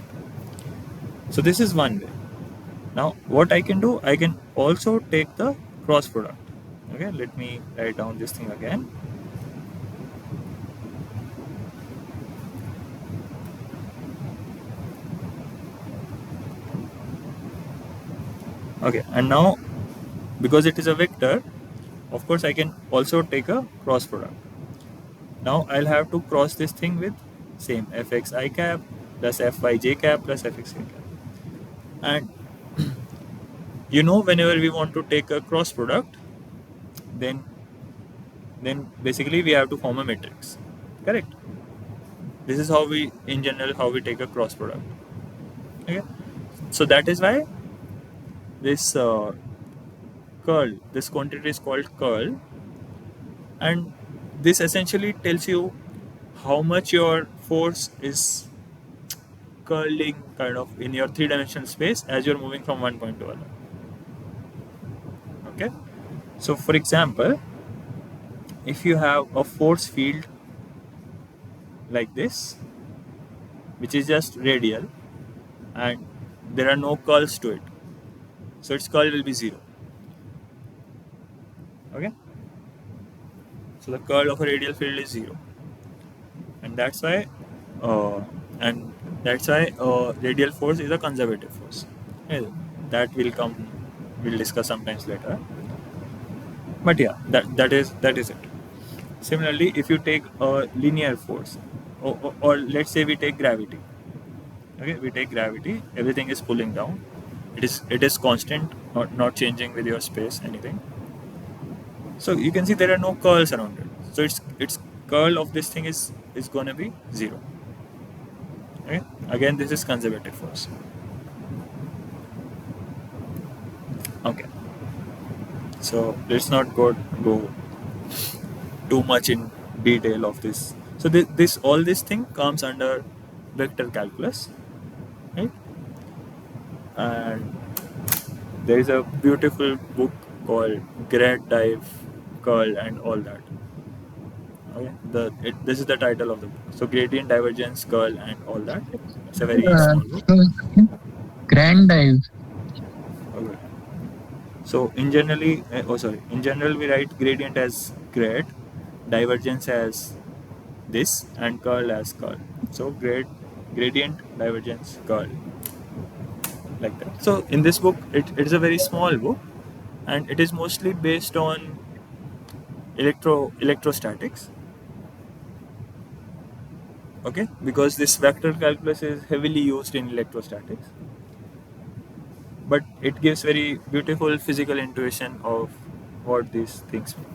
So this is one way. Now what I can do, I can also take the cross product. Okay, let me write down this thing again. Okay, and now because it is a vector, of course I can also take a cross product. Now I'll have to cross this thing with same fx I cap plus fy j cap plus fx k cap. And whenever we want to take a cross product, then basically we have to form a matrix. Correct? This is how we, in general, how we take a cross product. Okay? So that is why this curl, this quantity is called curl, and this essentially tells you how much your force is curling kind of in your three-dimensional space as you're moving from one point to another. Okay, so for example, if you have a force field like this, which is just radial, and there are no curls to it, so its curl will be zero. Okay, so the curl of a radial field is zero, and that's why uh, and that's why radial force is a conservative force. Okay, that will come, we'll discuss sometimes later. But yeah, that is it. Similarly, if you take a linear force, or let's say we take gravity. Okay, we take gravity. Everything is pulling down. It is constant, not changing with your space anything. So you can see there are no curls around it. So its curl of this thing is going to be zero. Okay, again this is conservative force. Okay, so let's not go too much in detail of this. So this all this thing comes under vector calculus, right? And there is a beautiful book called Grad Dive, Curl, and all that. Okay, this is the title of the book. So gradient, divergence, curl, and all that. It's a very small book. So grand dive. Okay. So in general we write gradient as grad, divergence as this, and curl as curl. So gradient, divergence, curl, like that. So in this book, it is a very small book, and it is mostly based on electrostatics. Okay, because this vector calculus is heavily used in electrostatics, but it gives very beautiful physical intuition of what these things mean.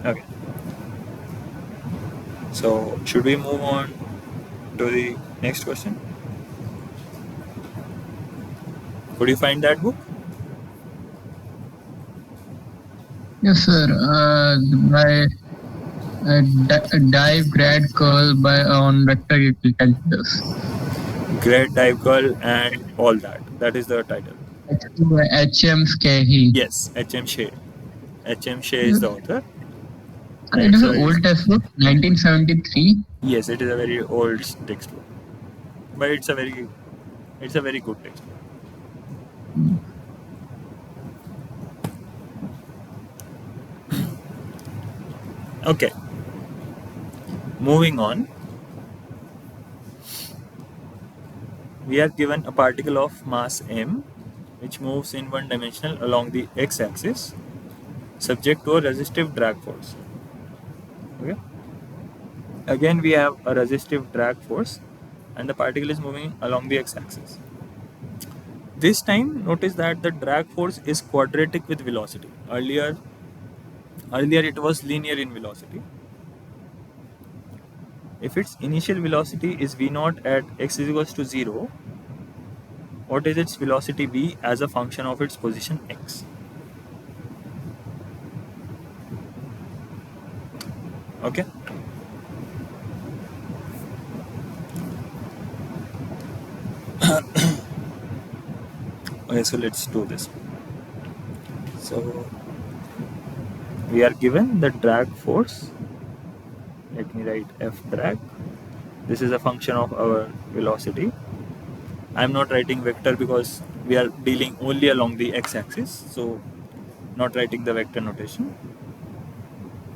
Okay, so should we move on to the next question? Could you find that book? Yes, sir. By dive grad curl by on vector calculus. Great Dive Curl and all that. That is the title. H.M. Scahy. Yes, H.M. Shea. H.M. Shea is the author. And It it's is a an very, old textbook, 1973. yes, it is a very old textbook, but it's a very good textbook. Okay, moving on. We are given a particle of mass m, which moves in one dimensional along the x-axis, subject to a resistive drag force. Okay. Again, we have a resistive drag force, and the particle is moving along the x-axis. This time, notice that the drag force is quadratic with velocity. Earlier it was linear in velocity. If its initial velocity is v naught at x is equals to 0, what is its velocity v as a function of its position x. Okay. Okay, so let's do this. So we are given the drag force. Let me write F drag. This is a function of our velocity. I'm not writing vector because we are dealing only along the x-axis, so not writing the vector notation.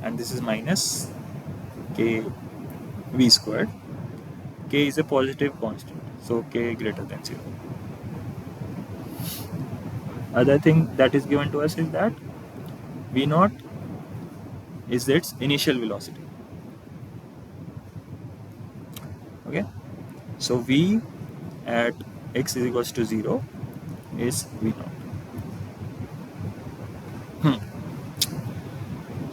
And this is minus k v squared. K is a positive constant, so k greater than 0. Other thing that is given to us is that v naught is its initial velocity. Okay, so v at x is equals to 0 is v naught.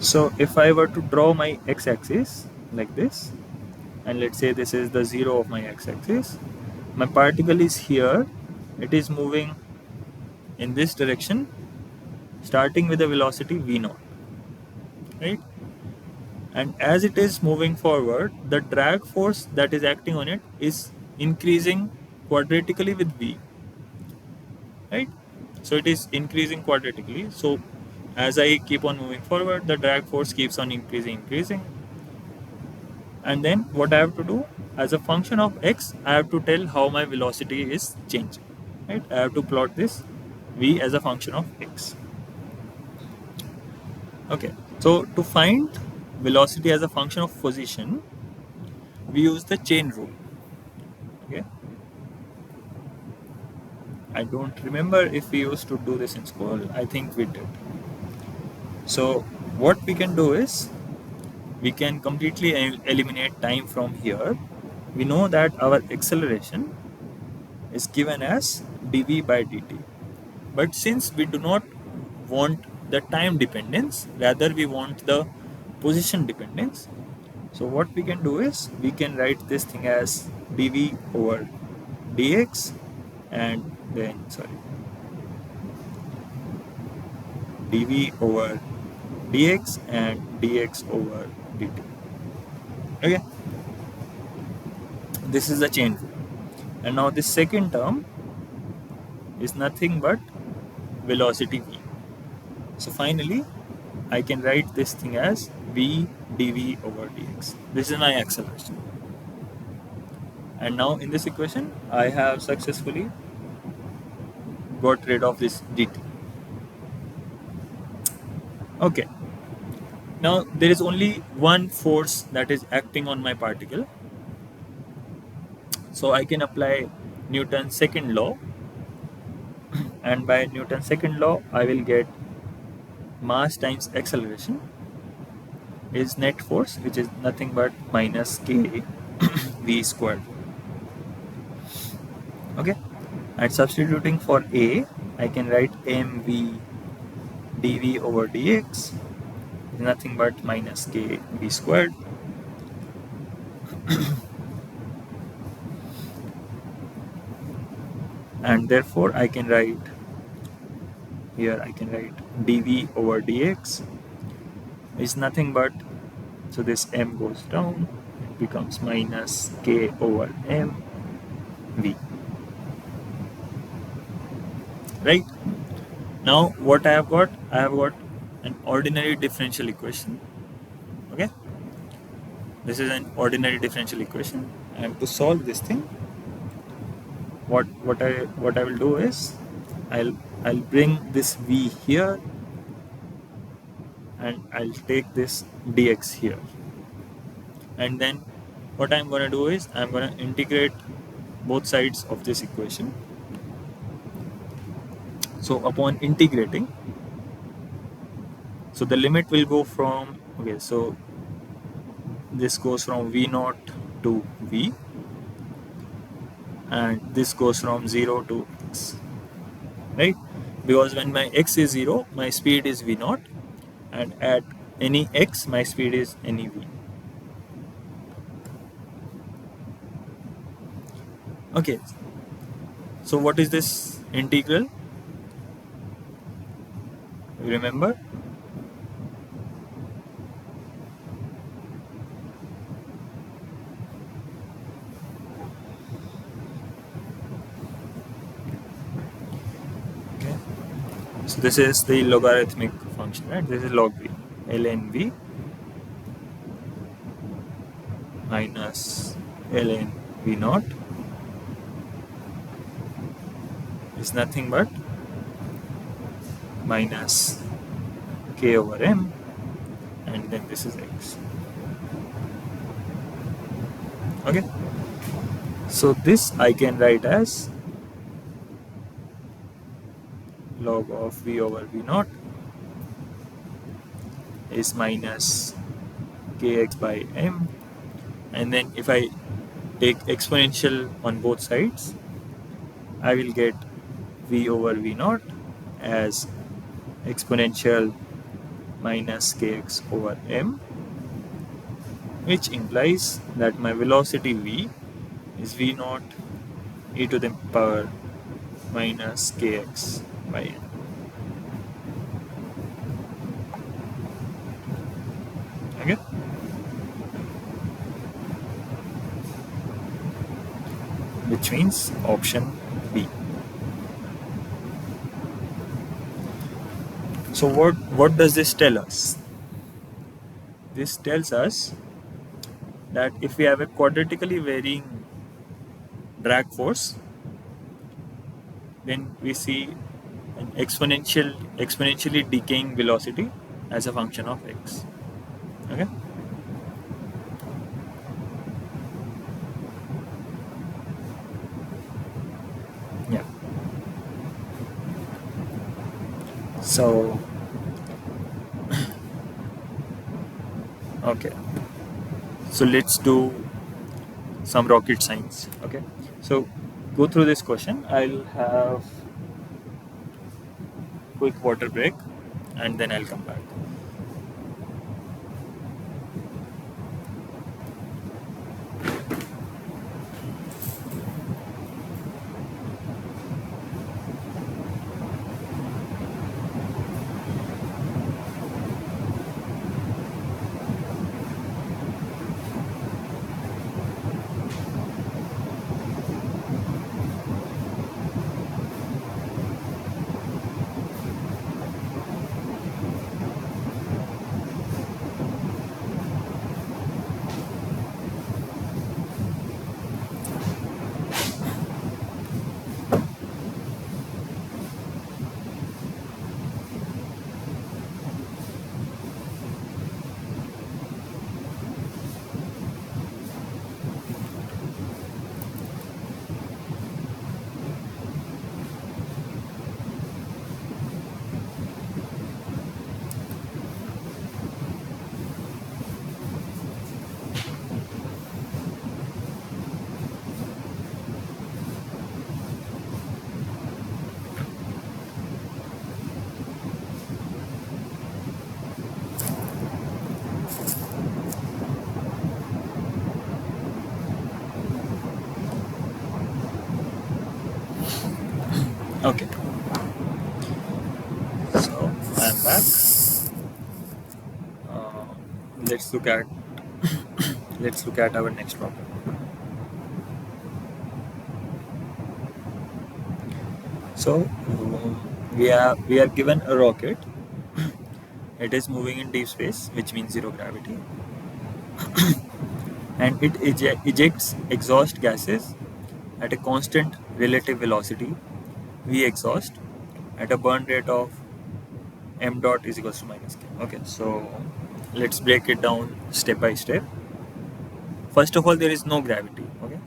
So if I were to draw my x-axis like this, and let's say this is the 0 of my x-axis, my particle is here, it is moving in this direction, starting with a velocity v naught, right? And as it is moving forward, the drag force that is acting on it is increasing quadratically with v, right? So it is increasing quadratically. So as I keep on moving forward, the drag force keeps on increasing. And then what I have to do, as a function of x, I have to tell how my velocity is changing, right? I have to plot this v as a function of x. Okay, so to find velocity as a function of position, we use the chain rule. Okay, I don't remember if we used to do this in school. I think we did. So what we can do is we can completely eliminate time from here. We know that our acceleration is given as dv by dt. But since we do not want the time dependence, rather we want the position dependence. So what we can do is we can write this thing as dv over dx and then dv over dx and dx over dt. Okay, this is the chain rule. And now this second term is nothing but velocity v. So finally I can write this thing as v dv over dx. This is my acceleration. And now in this equation I have successfully got rid of this dt. Okay, now there is only one force that is acting on my particle, so I can apply Newton's second law, and by Newton's second law I will get mass times acceleration is net force, which is nothing but minus k v squared. Okay, and substituting for a, I can write mv dv over dx is nothing but minus k v squared. And therefore I can write here, I can write dv over dx is nothing but, so this m goes down, it becomes minus k over m v. Right, now what I have got an ordinary differential equation. Okay, this is an ordinary differential equation, and to solve this thing, what I will do is I'll bring this v here and I'll take this dx here, and then what I'm going to do is I'm going to integrate both sides of this equation. So upon integrating, so the limit will go from, okay, so this goes from v naught to v, and this goes from 0 to x, right? Because when my x is 0, my speed is v naught, and at any x my speed is any v. Okay, So what is this integral? You remember? Okay. So this is the logarithmic function, right? This is log v. ln v minus ln v naught is nothing but minus k over m, and then this is x. Okay. So this I can write as log of v over v naught is minus kx by m, and then if I take exponential on both sides, I will get v over v naught as exponential minus kx over m, which implies that my velocity v is v naught e to the power minus kx by m. Okay. Which means option B. So what does this tell us? This tells us that if we have a quadratically varying drag force, then we see an exponentially decaying velocity as a function of x. Okay. Yeah. So okay. So let's do some rocket science. Okay. So go through this question. I'll have quick water break and then I'll come back. Okay. So I'm back. Uh, let's look at let's look at our next problem. So we are given a rocket. It is moving in deep space, which means zero gravity, and it ejects exhaust gases at a constant relative velocity v exhaust at a burn rate of m dot is equals to minus k. Okay, so let's break it down step by step. First of all, there is no gravity. Okay,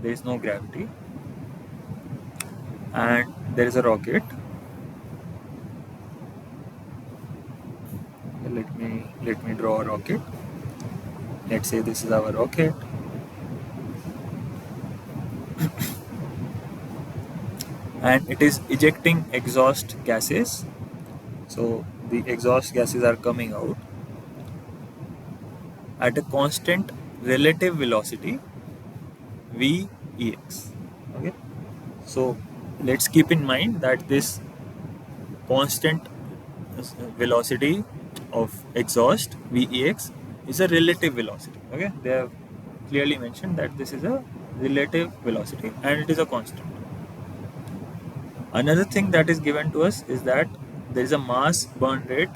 there is no gravity, and there is a rocket. Let me draw a rocket. Let's say this is our rocket, and it is ejecting exhaust gases. So the exhaust gases are coming out at a constant relative velocity v ex. Okay, so let's keep in mind that this constant velocity of exhaust Vex is a relative velocity. Okay, they have clearly mentioned that this is a relative velocity and it is a constant. Another thing that is given to us is that there is a mass burn rate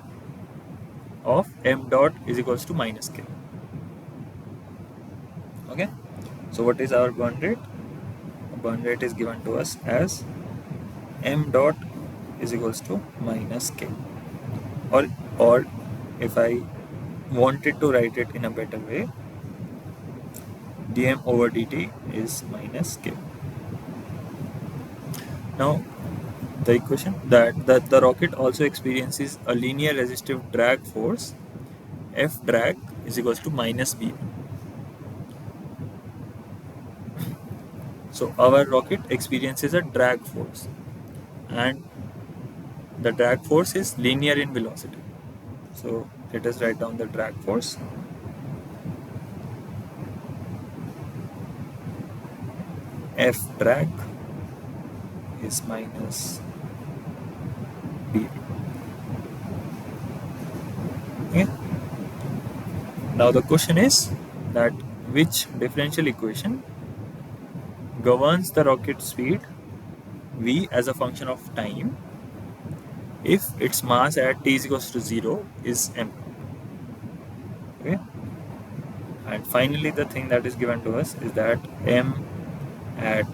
of m dot is equals to minus k. Okay, so what is our burn rate? Burn rate is given to us as m dot is equals to minus k, or if I wanted to write it in a better way, dm over dt is minus k. Now the equation that the rocket also experiences a linear resistive drag force F drag is equals to minus b. So our rocket experiences a drag force and the drag force is linear in velocity. So let us write down the drag force. F drag is minus b. Okay. Now the question is that which differential equation governs the rocket speed v as a function of time if its mass at t is equals to 0 is m. Okay. And finally the thing that is given to us is that m at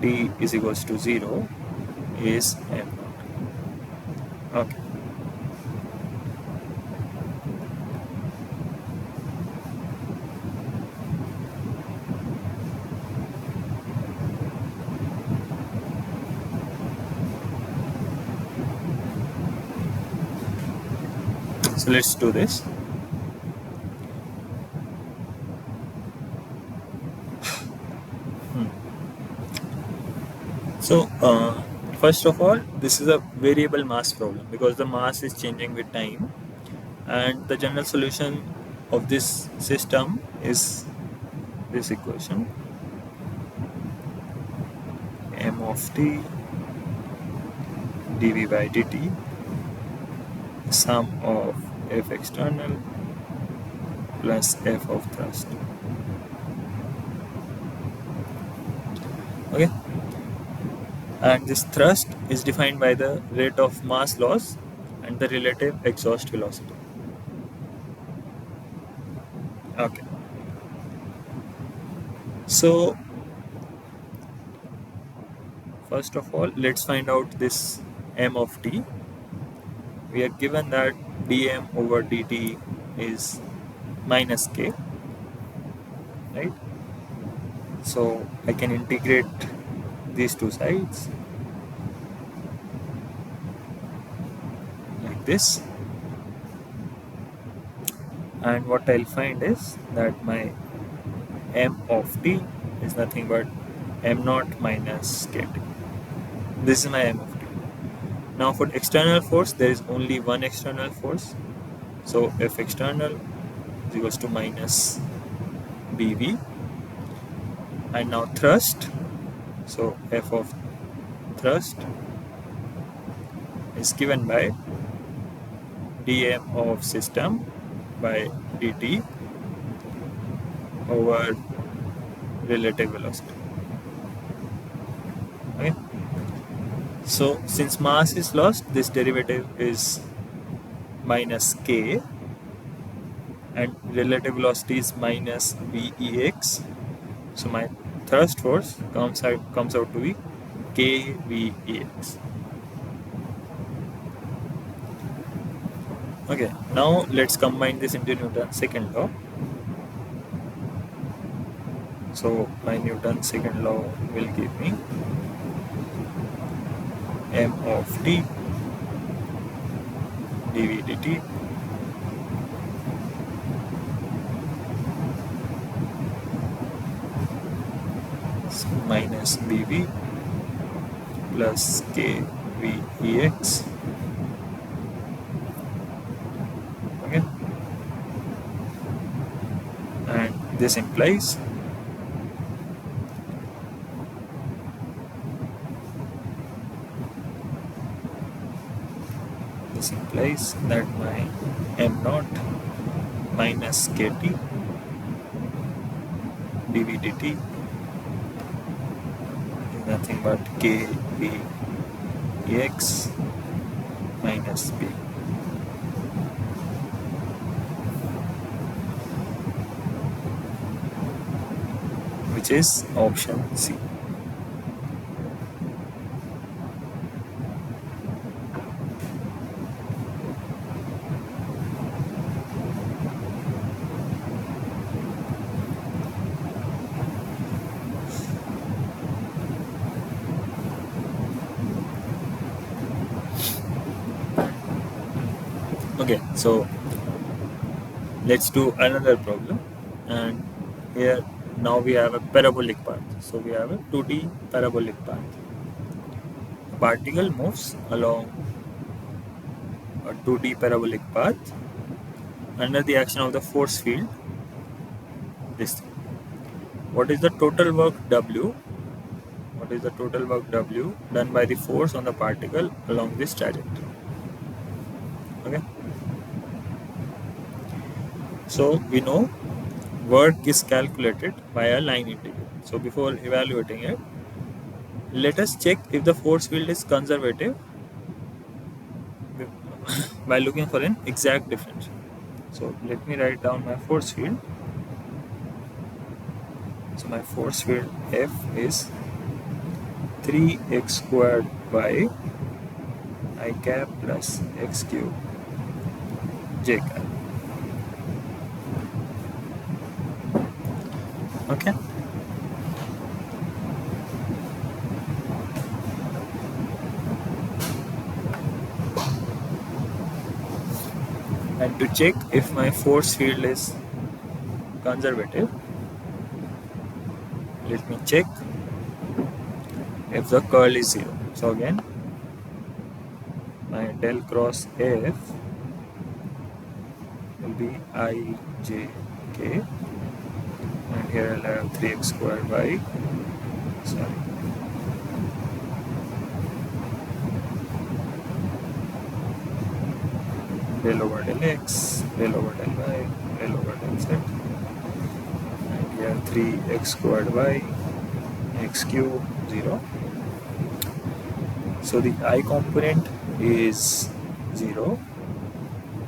t is equals to 0 is m. Okay. So let's do this. So first of all, this is a variable mass problem because the mass is changing with time, and the general solution of this system is this equation: m of t dv by dt sum of f external plus f of thrust. Okay, and this thrust is defined by the rate of mass loss and the relative exhaust velocity. Okay, so first of all, let's find out this m of t. We are given that dm over dt is minus k, right? So I can integrate these two sides like this, and what I'll find is that my m of t is nothing but m naught minus kt. This is my m of t. Now for external force, there is only one external force, so F external is equals to minus bv, and now thrust, so F of thrust is given by dm of system by dt over relative velocity. Okay, so since mass is lost, this derivative is minus k and relative velocity is minus vex. So my thrust force comes out to be kvex. Okay, now let's combine this into Newton's second law. So my Newton's second law will give me m of t dv dt minus bv plus kvex. Okay, and this implies This implies that my m naught minus kt dv dt is nothing but k b ex minus b, which is option C. Okay, so let's do another problem, and here now we have a parabolic path. So we have a 2D parabolic path. A particle moves along a 2D parabolic path under the action of the force field, this thing. What is the total work W? What is the total work W done by the force on the particle along this trajectory? Okay. So we know work is calculated by a line integral. So before evaluating it, let us check if the force field is conservative by looking for an exact differential. So let me write down my force field. So my force field F is 3x squared by I cap plus x cube j cap. Okay. And to check if my force field is conservative, let me check if the curl is 0. So again, my del cross F will be I j k, and here I'll have 3x squared by, sorry, del over del x, del over del y, del over del z, and here 3x squared by x cube 0. So the I component is 0,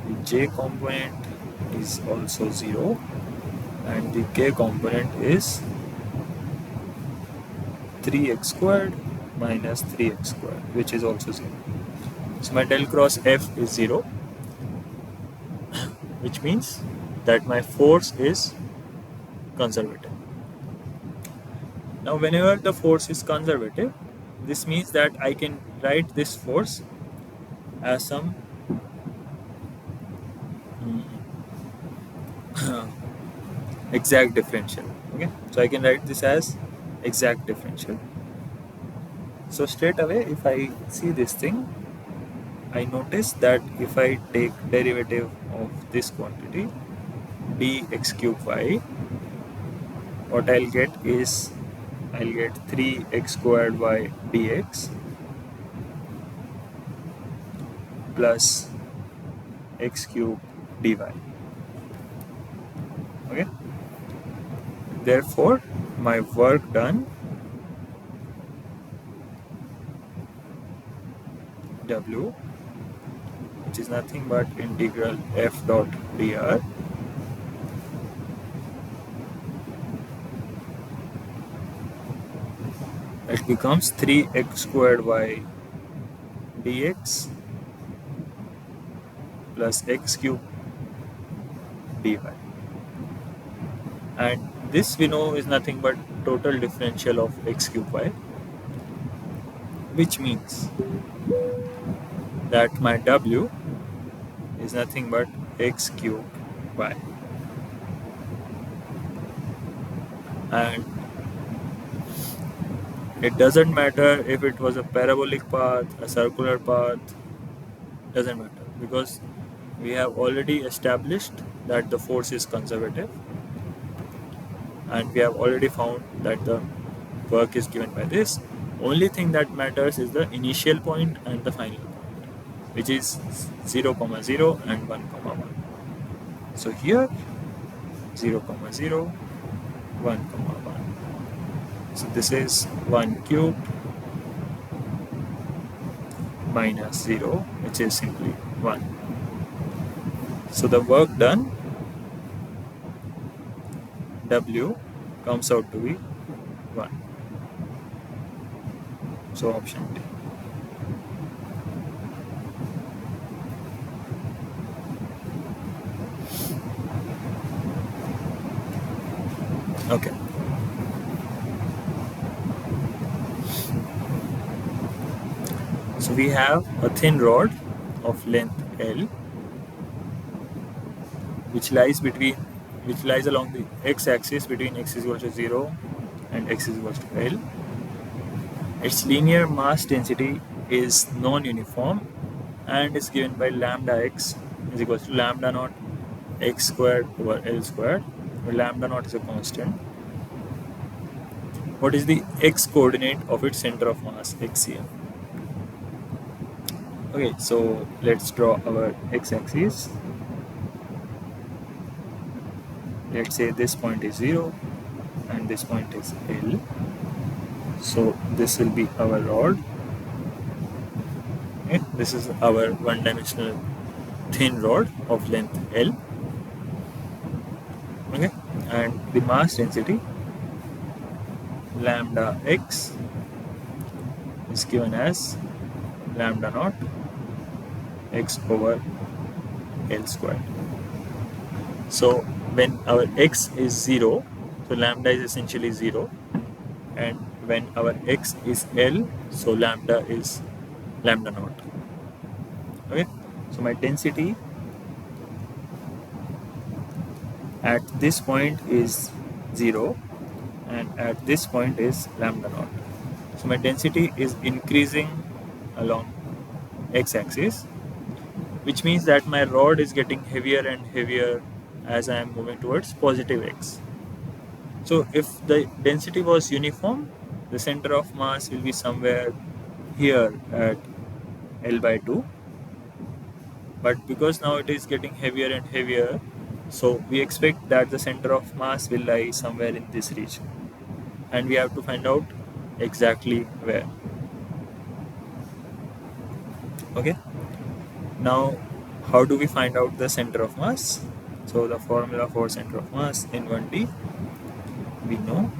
the j component is also 0, and the k component is 3x squared minus 3x squared, which is also 0. So my del cross F is 0, which means that my force is conservative. Now whenever the force is conservative, this means that I can write this force as some exact differential. Okay, so I can write this as exact differential. So straight away, if I see this thing, I notice that if I take derivative of this quantity dx cube y, what I'll get is I'll get 3x squared y dx plus x cube dy. Okay, therefore my work done W, which is nothing but integral f dot dr, it becomes 3x squared y dx plus x cube dy, and this we know is nothing but total differential of x cube y, which means that my W is nothing but x cube y, and it doesn't matter if it was a parabolic path, a circular path, doesn't matter, because we have already established that the force is conservative, and we have already found that the work is given by this. Only thing that matters is the initial point and the final point. which is 0, 0 and 1, 1. So here 0, 0, 1, 1. So this is 1 cube minus 0, which is simply 1. So the work done, W, comes out to be 1. So option D. Okay. So we have a thin rod of length L, which lies along the x-axis between x is equal to 0 and x is equal to L. Its linear mass density is non-uniform and is given by lambda x is equal to lambda naught x squared over L squared, where lambda naught is a constant. What is the x coordinate of its center of mass, xCM? Okay, so let's draw our x-axis. Let's say this point is 0 and this point is L. So this will be our rod. Okay, this is our one-dimensional thin rod of length L. Okay, and the mass density lambda x is given as lambda naught x over L squared. So when our x is 0, so lambda is essentially 0, and when our x is L, so lambda is lambda naught. Okay, so my density at this point is 0 and at this point is lambda naught. So my density is increasing along x-axis, which means that my rod is getting heavier and heavier as I am moving towards positive x. So if the density was uniform, the center of mass will be somewhere here at L by 2. But because now it is getting heavier and heavier, so we expect that the center of mass will lie somewhere in this region. And we have to find out exactly where. Okay. Now, how do we find out the center of mass? So the formula for center of mass in 1D, we know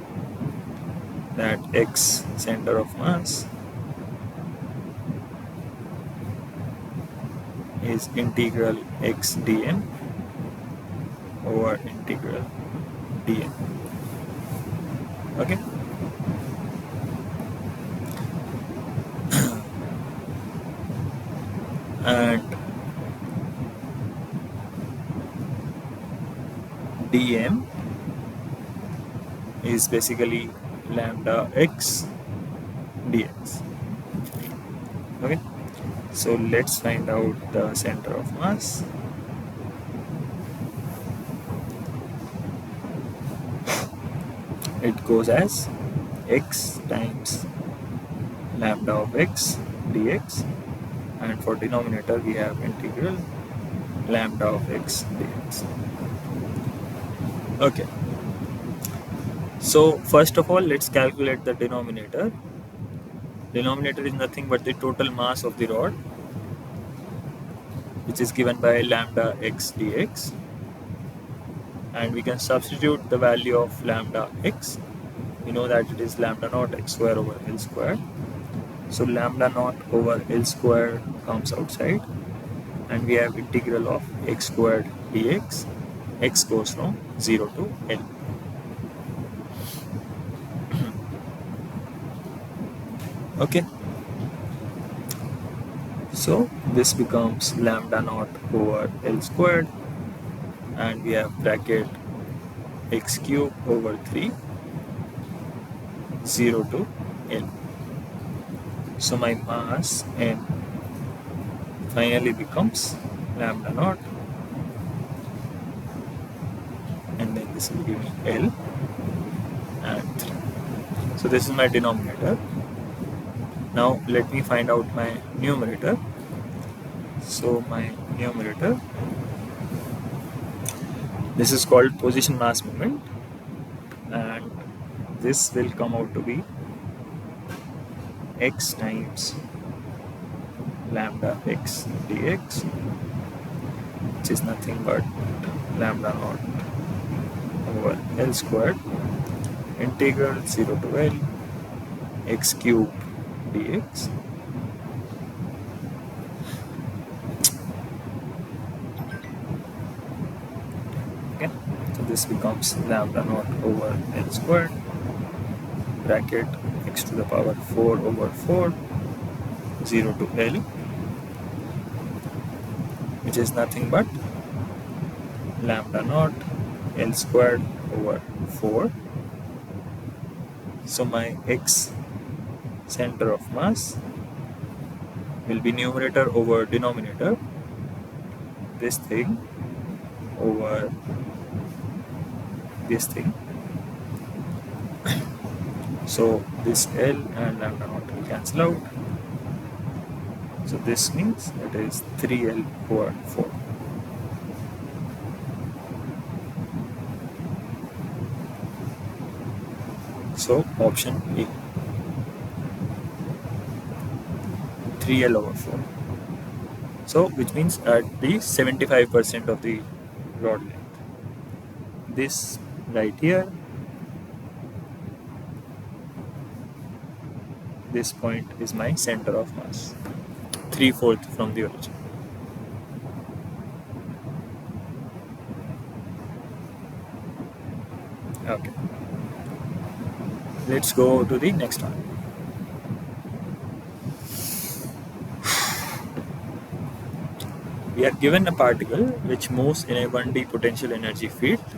that x center of mass is integral x dm over integral dm. Okay. And dm is basically lambda x dx. Okay, so let's find out the center of mass. It goes as x times lambda of x dx, and for denominator we have integral lambda of x dx. Okay, so first of all, let's calculate the denominator. Denominator is nothing but the total mass of the rod, which is given by lambda x dx, and we can substitute the value of lambda x. We know that it is lambda naught x square over L square. So lambda naught over L square comes outside, and we have integral of x squared dx. X goes from 0 to L. Okay, so this becomes lambda naught over L squared, and we have bracket x cube over 3, 0 to L. So my mass M finally becomes lambda naught, and then this will give me L and 3. So this is my denominator. Now let me find out my numerator. So my numerator, this is called position mass moment, and this will come out to be x times lambda x dx, which is nothing but lambda naught over L squared integral 0 to L x cube dx. Okay, so this becomes lambda naught over L squared bracket x to the power 4 over 4 0 to L, which is nothing but lambda naught L squared over 4. So my x center of mass will be numerator over denominator, this thing over this thing. So this L and lambda naught will cancel out. So this means it is 3L over 4. So option A, 3L over 4. So which means at the 75% of the rod length. This right here, this point is my center of mass, 3/4 from the origin. Okay, let's go to the next one. We are given a particle which moves in a 1D potential energy field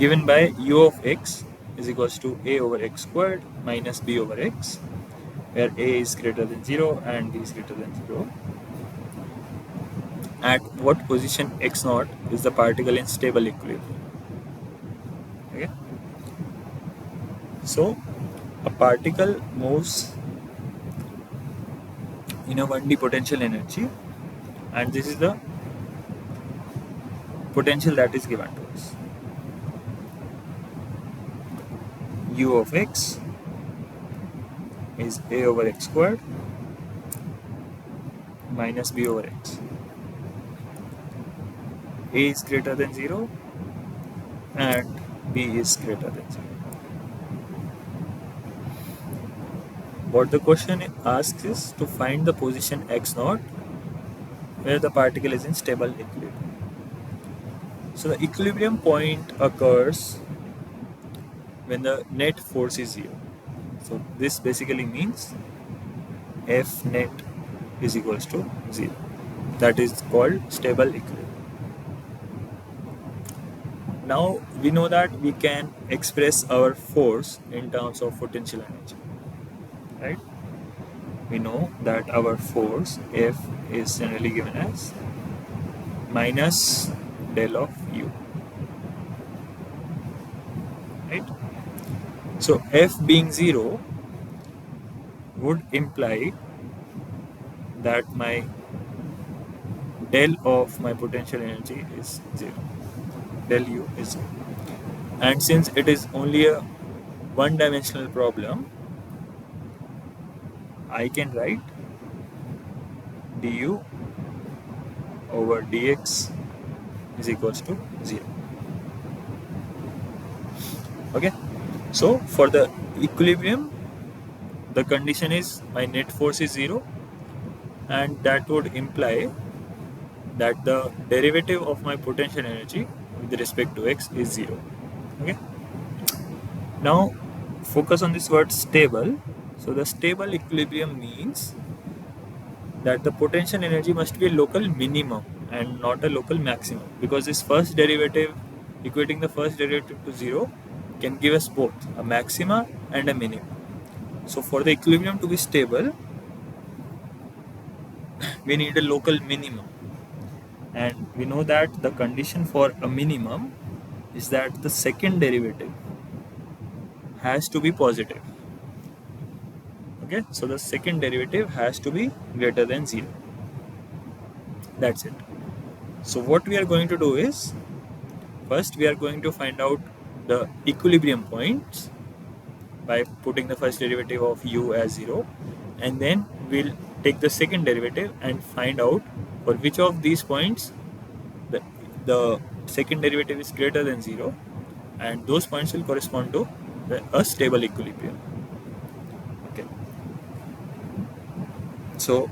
given by u of x is equals to a over x squared minus b over x, where a is greater than 0 and b is greater than 0. At what position x0 is the particle in stable equilibrium? Okay. So a particle moves in a 1D potential energy, and this is the potential that is given to us. U of x is a over x squared minus b over x. A is greater than 0 and b is greater than 0. What the question asks is to find the position x0 where the particle is in stable equilibrium. So the equilibrium point occurs when the net force is 0. So this basically means F net is equals to 0. That is called stable equilibrium. Now we know that we can express our force in terms of potential energy, right? We know that our force F is generally given as minus del of U, right? So F being 0 would imply that my del of my potential energy is 0. Del U is 0. And since it is only a one-dimensional problem, I can write du over dx is equals to 0. Okay, so for the equilibrium, the condition is my net force is 0, and that would imply that the derivative of my potential energy with respect to x is 0. Okay, now focus on this word stable. So the stable equilibrium means that the potential energy must be a local minimum and not a local maximum, because this first derivative, equating the first derivative to 0, can give us both a maxima and a minimum. So for the equilibrium to be stable, we need a local minimum, and we know that the condition for a minimum is that the second derivative has to be positive. Okay, so the second derivative has to be greater than 0. That's it. So what we are going to do is, first we are going to find out the equilibrium points by putting the first derivative of u as 0, and then we'll take the second derivative and find out for which of these points the, the second derivative is greater than 0, and those points will correspond to a stable equilibrium. Okay, so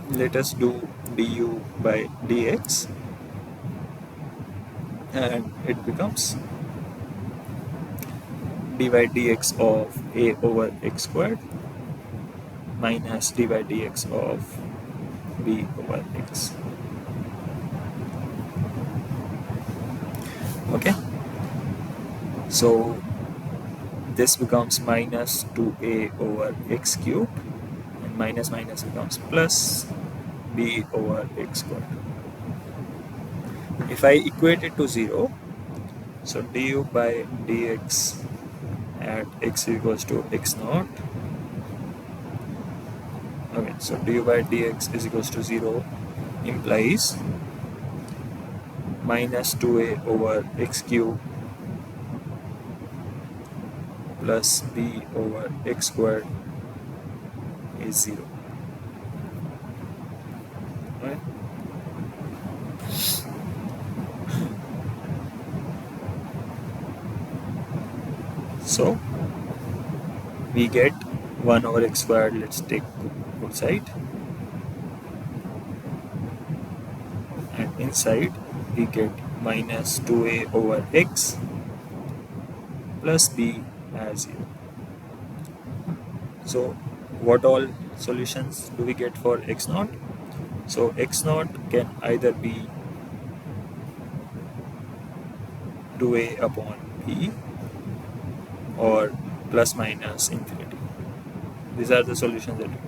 let us do du by dx, and it becomes dy dx of a over x squared minus dy dx of b over x. Okay, so this becomes minus 2a over x cubed, and minus minus becomes plus b over x squared. If I equate it to 0, so du by dx at x equals to x naught. Okay, so du by dx is equals to 0 implies minus 2a over x cubed plus b over x squared is 0. Right? So we get 1 over x squared. Let's take outside, and inside we get minus 2a over x plus b as 0. So what all solutions do we get for x naught? So x naught can either be 2a upon b or plus minus infinity. These are the solutions that we get.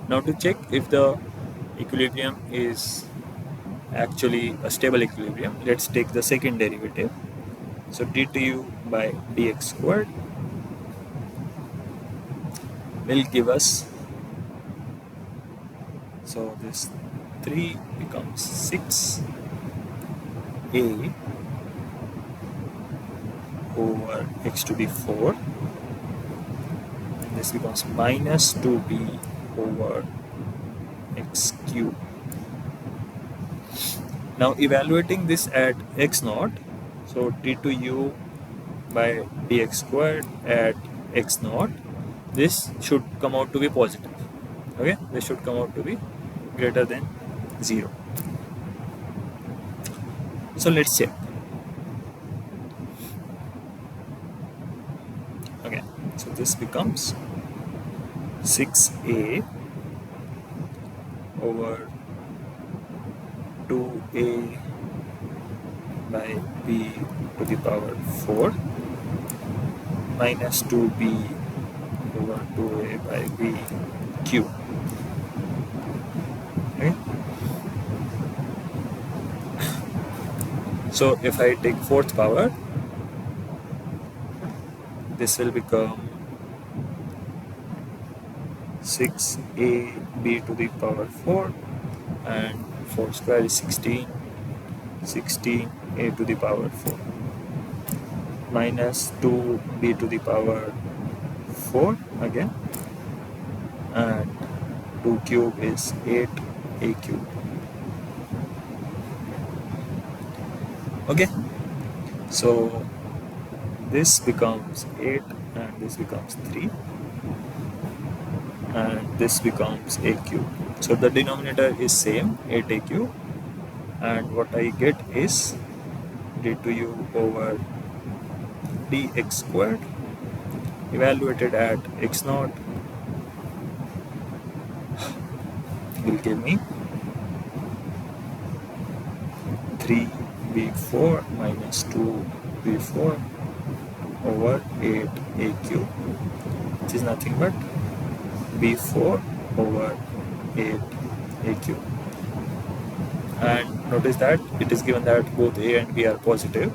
Now to check if the equilibrium is actually a stable equilibrium, let's take the second derivative. So du by dx squared will give us, so this 3 becomes 6a over x to the 4, and this becomes minus 2b over x cube. Now evaluating this at x naught, so d2u by dx squared at x naught, this should come out to be positive. Okay, this should come out to be greater than 0. So let's check. Okay, so this becomes 6a over 2a by b to the power 4 minus 2b over 2a by b cube. Okay. So if I take fourth power, this will become 6ab to the power 4, and 4 square is 16, 16a to the power 4 minus 2b to the power 4 again, and 2 cube is 8a cube. Okay, so this becomes 8, and this becomes 3, and this becomes a cube. So the denominator is same, 8a cube, and what I get is d2u over dx squared evaluated at x naught will give me 3b4 minus 2b4 over 8a cube, which is nothing but b4 over 8a cube. And notice that it is given that both a and b are positive,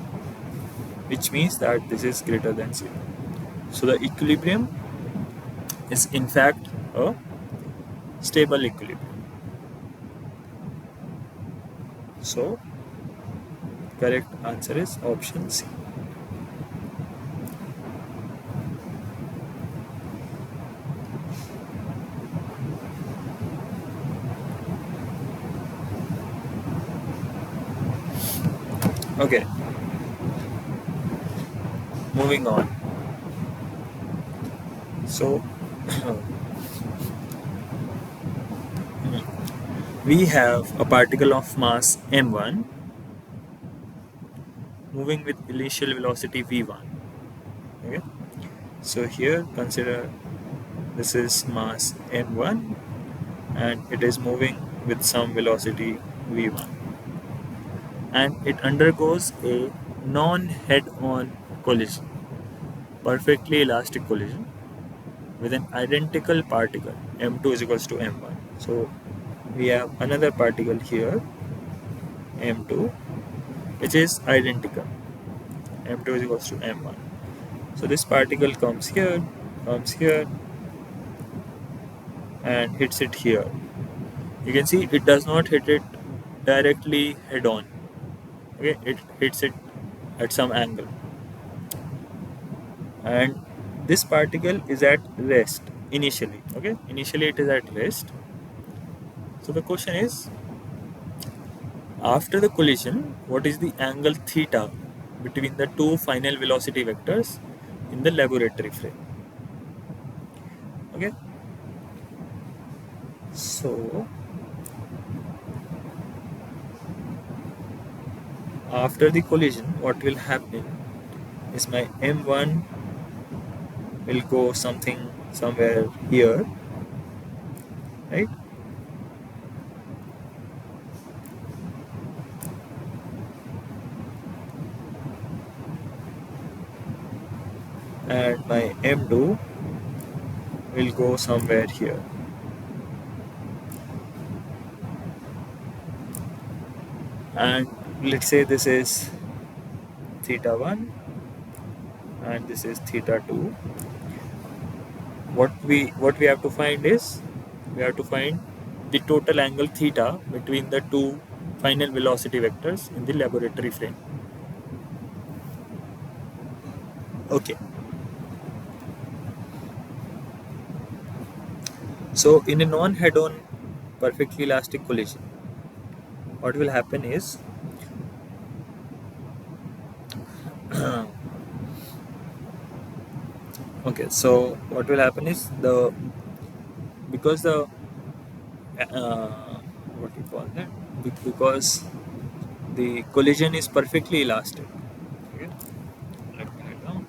which means that this is greater than 0. So the equilibrium is in fact a stable equilibrium. So correct answer is option C. Okay, moving on. So we have a particle of mass m1 moving with initial velocity v1. Okay, so here consider this is mass m1 and it is moving with some velocity v1, and it undergoes a non-head-on collision, perfectly elastic collision with an identical particle m2 is equals to m1. So we have another particle here m2 which is identical, m2 is equals to m1. So this particle comes here and hits it here. You can see it does not hit it directly head on. Okay, it hits it at some angle, and this particle is at rest initially. Okay, initially it is at rest. So the question is, after the collision, what is the angle theta between the two final velocity vectors in the laboratory frame? Okay, so after the collision, what will happen is my m1 will go somewhere here, right? And my m2 will go somewhere here. And let's say this is theta 1 and this is theta 2. What we have to find is, we have to find the total angle theta between the two final velocity vectors in the laboratory frame. Okay, so in a non-head-on perfectly elastic collision, what will happen is okay, so what will happen is, the because the what do you call that, because the collision is perfectly elastic. Okay, let me write down.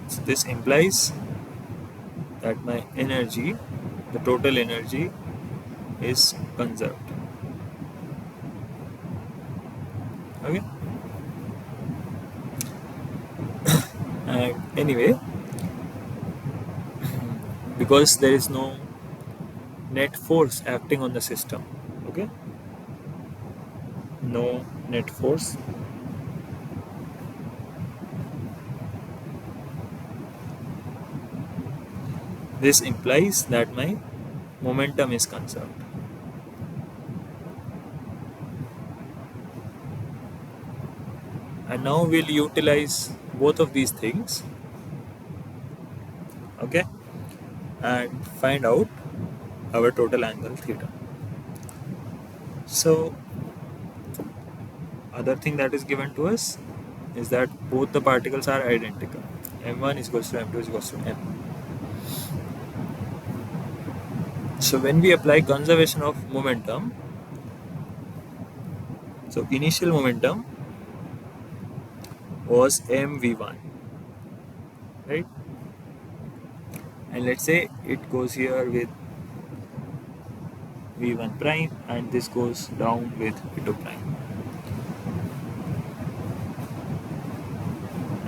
So this implies that my energy, the total energy, is conserved. Okay, and anyway, because there is no net force acting on the system, okay, no net force, this implies that my momentum is conserved. And now we'll utilize both of these things, okay, and find out our total angle theta. So other thing that is given to us is that both the particles are identical, m1 is equals to m2 is equals to m. So when we apply conservation of momentum, so initial momentum was mv1, right, and let's say it goes here with v1 prime and this goes down with v2 prime,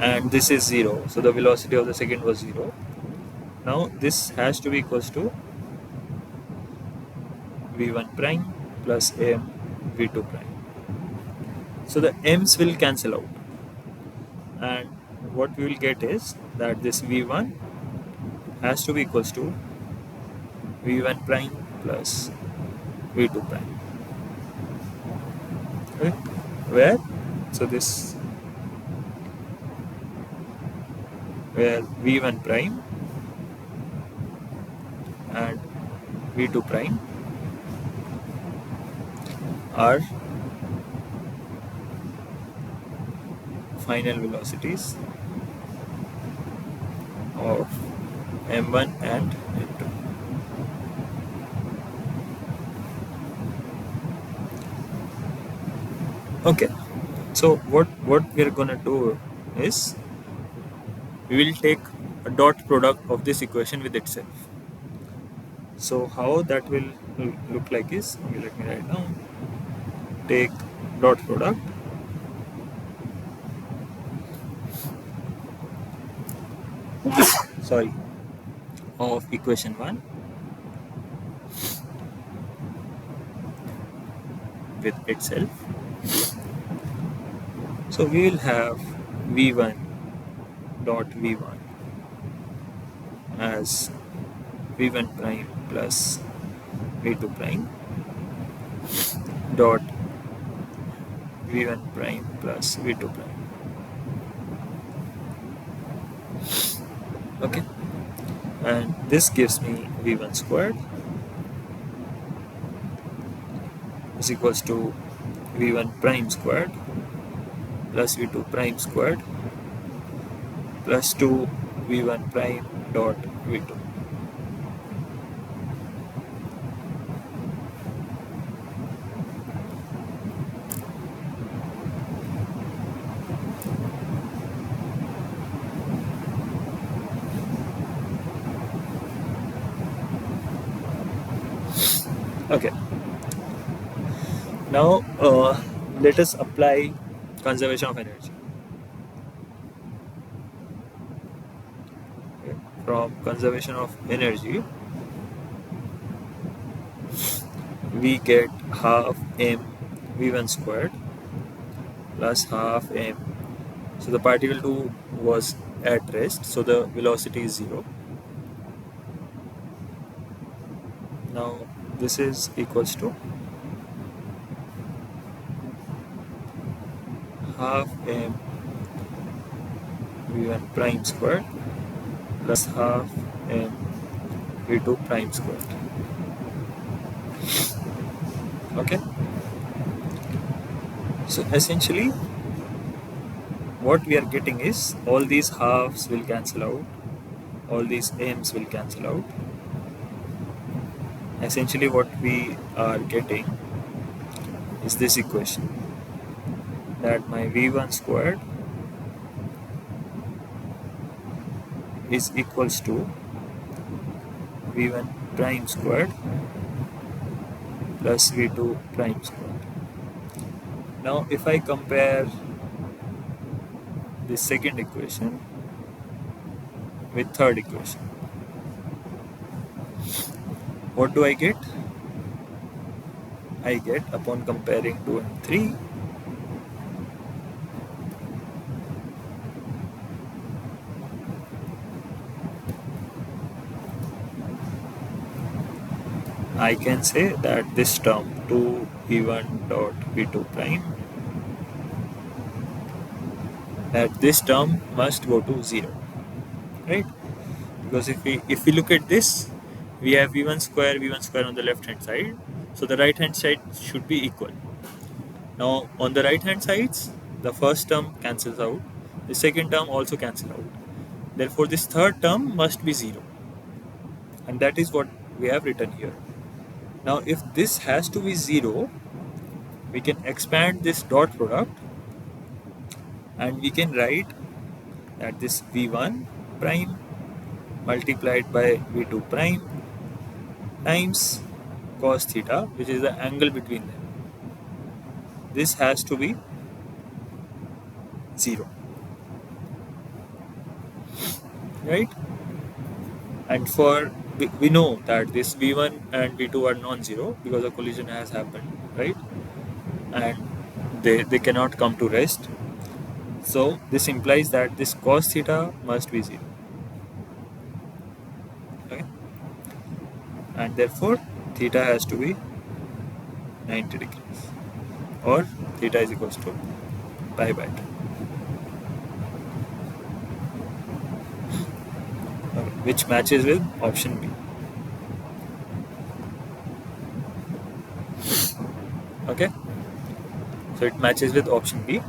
and this is 0, so the velocity of the second was 0. Now this has to be equals to v1 prime plus m v2 prime. So the m's will cancel out, and what we will get is that this v1 has to be equals to v1 prime plus v2 prime. Okay? Where this where v1 prime and v2 prime are final velocities of m1 and m2. Okay, so what we are gonna do is we will take a dot product of this equation with itself. So how that will look like is, let me write down, take dot product sorry of equation 1 with itself. So we will have v1 dot v1 as v1 prime plus v2 prime dot v1 prime plus v2 prime. Okay, and this gives me v1 squared is equals to v1 prime squared plus v2 prime squared plus 2 v1 prime dot v2. Okay, now let us apply conservation of energy. Okay. From conservation of energy we get half m v1 squared plus half m. So the particle 2 was at rest, so the velocity is 0. Now this is equals to half m v1 prime squared plus half m v2 prime squared. Okay, so essentially what we are getting is all these halves will cancel out, all these m's will cancel out. Essentially what we are getting is this equation, that my v1 squared is equals to v1 prime squared plus v2 prime squared. Now if I compare the second equation with third equation, what do I get? I get, upon comparing 2 and 3, I can say that this term 2 v1 dot v2 prime, that this term must go to 0, right? Because if we look at this, we have v1 square on the left hand side, so the right hand side should be equal. Now on the right hand sides, the first term cancels out, the second term also cancels out, therefore this third term must be 0, and that is what we have written here. Now if this has to be 0, we can expand this dot product and we can write that this v1 prime multiplied by v2 prime times cos theta, which is the angle between them, this has to be 0, right? And for we know that this v1 and v2 are non-zero because a collision has happened, right? And they cannot come to rest. So this implies that this cos theta must be 0. Okay? And therefore theta has to be 90 degrees, or theta is equals to pi by 2, okay, which matches with option B. Okay, so it matches with option B.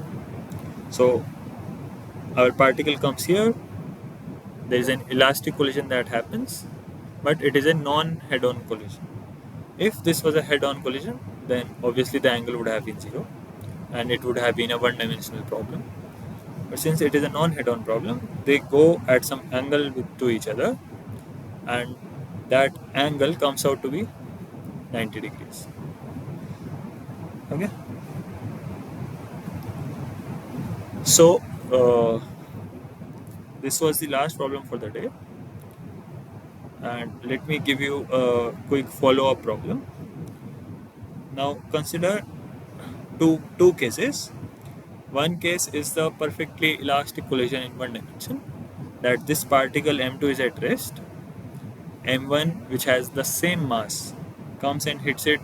So our particle comes here, there is an elastic collision that happens, but it is a non-head-on collision. If this was a head-on collision, then obviously the angle would have been 0 and it would have been a one-dimensional problem. But since it is a non-head-on problem, they go at some angle to each other, and that angle comes out to be 90 degrees. Okay, so this was the last problem for the day, and let me give you a quick follow-up problem. Now consider two cases. One case is the perfectly elastic collision in one dimension, that this particle m2 is at rest, m1, which has the same mass, comes and hits it,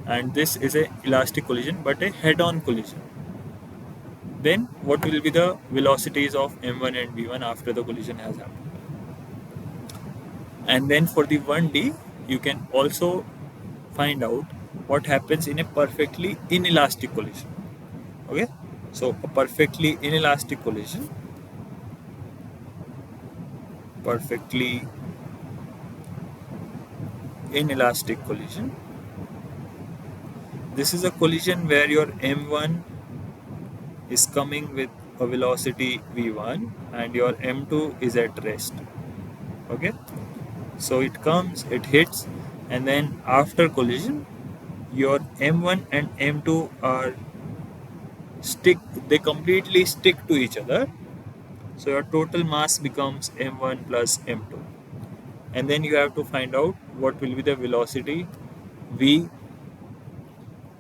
and this is a elastic collision but a head-on collision. Then what will be the velocities of m1 and v1 after the collision has happened? And then for the 1D, you can also find out what happens in a perfectly inelastic collision. Okay, so a perfectly inelastic collision, perfectly inelastic collision. This is a collision where your m1 is coming with a velocity v1 and your m2 is at rest. Okay, so it comes, it hits, and then after collision, your m1 and m2 are stick, they completely stick to each other, so your total mass becomes m1 plus m2, and then you have to find out what will be the velocity v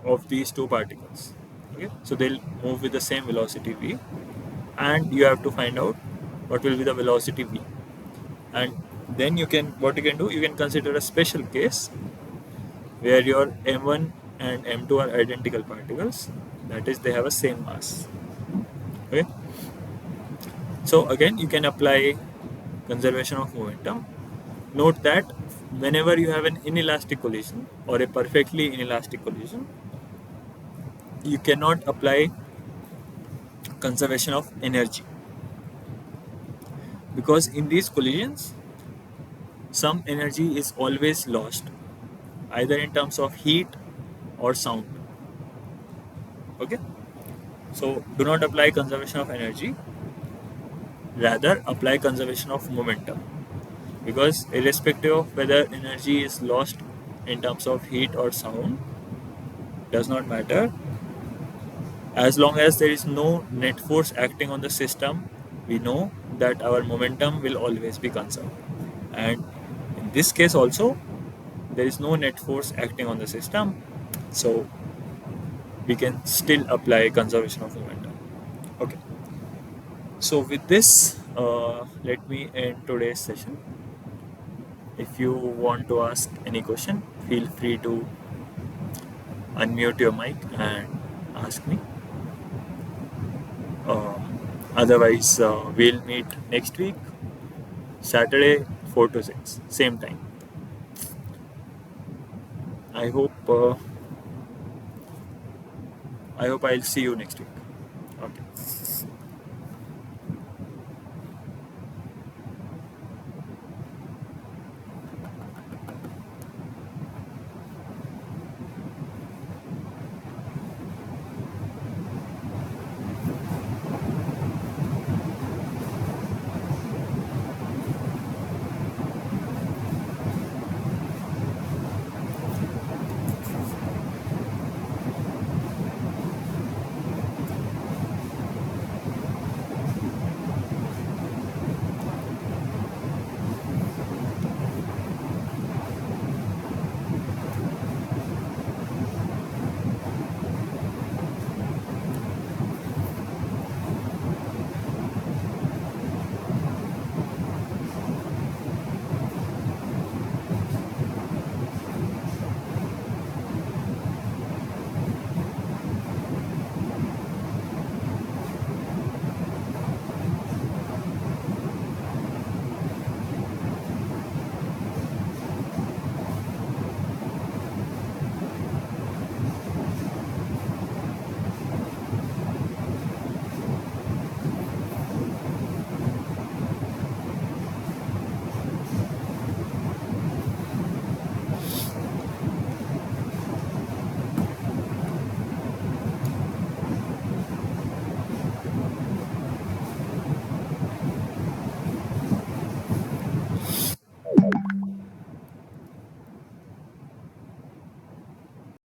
of these two particles. Okay, so they'll move with the same velocity v, and you have to find out what will be the velocity v. And then you can, what you can do, you can consider a special case where your m1 and m2 are identical particles, that is they have a same mass. Okay, so again you can apply conservation of momentum. Note that whenever you have an inelastic collision or a perfectly inelastic collision, you cannot apply conservation of energy, because in these collisions some energy is always lost, either in terms of heat or sound. Okay, so do not apply conservation of energy, rather apply conservation of momentum, because irrespective of whether energy is lost in terms of heat or sound, does not matter, as long as there is no net force acting on the system, we know that our momentum will always be conserved. And in this case also, there is no net force acting on the system, so we can still apply conservation of momentum. Okay, so with this, let me end today's session. If you want to ask any question, feel free to unmute your mic and ask me. Uh, Otherwise, we'll meet next week, Saturday, 4 to 6, same time. I hope I hope I'll see you next week. Okay.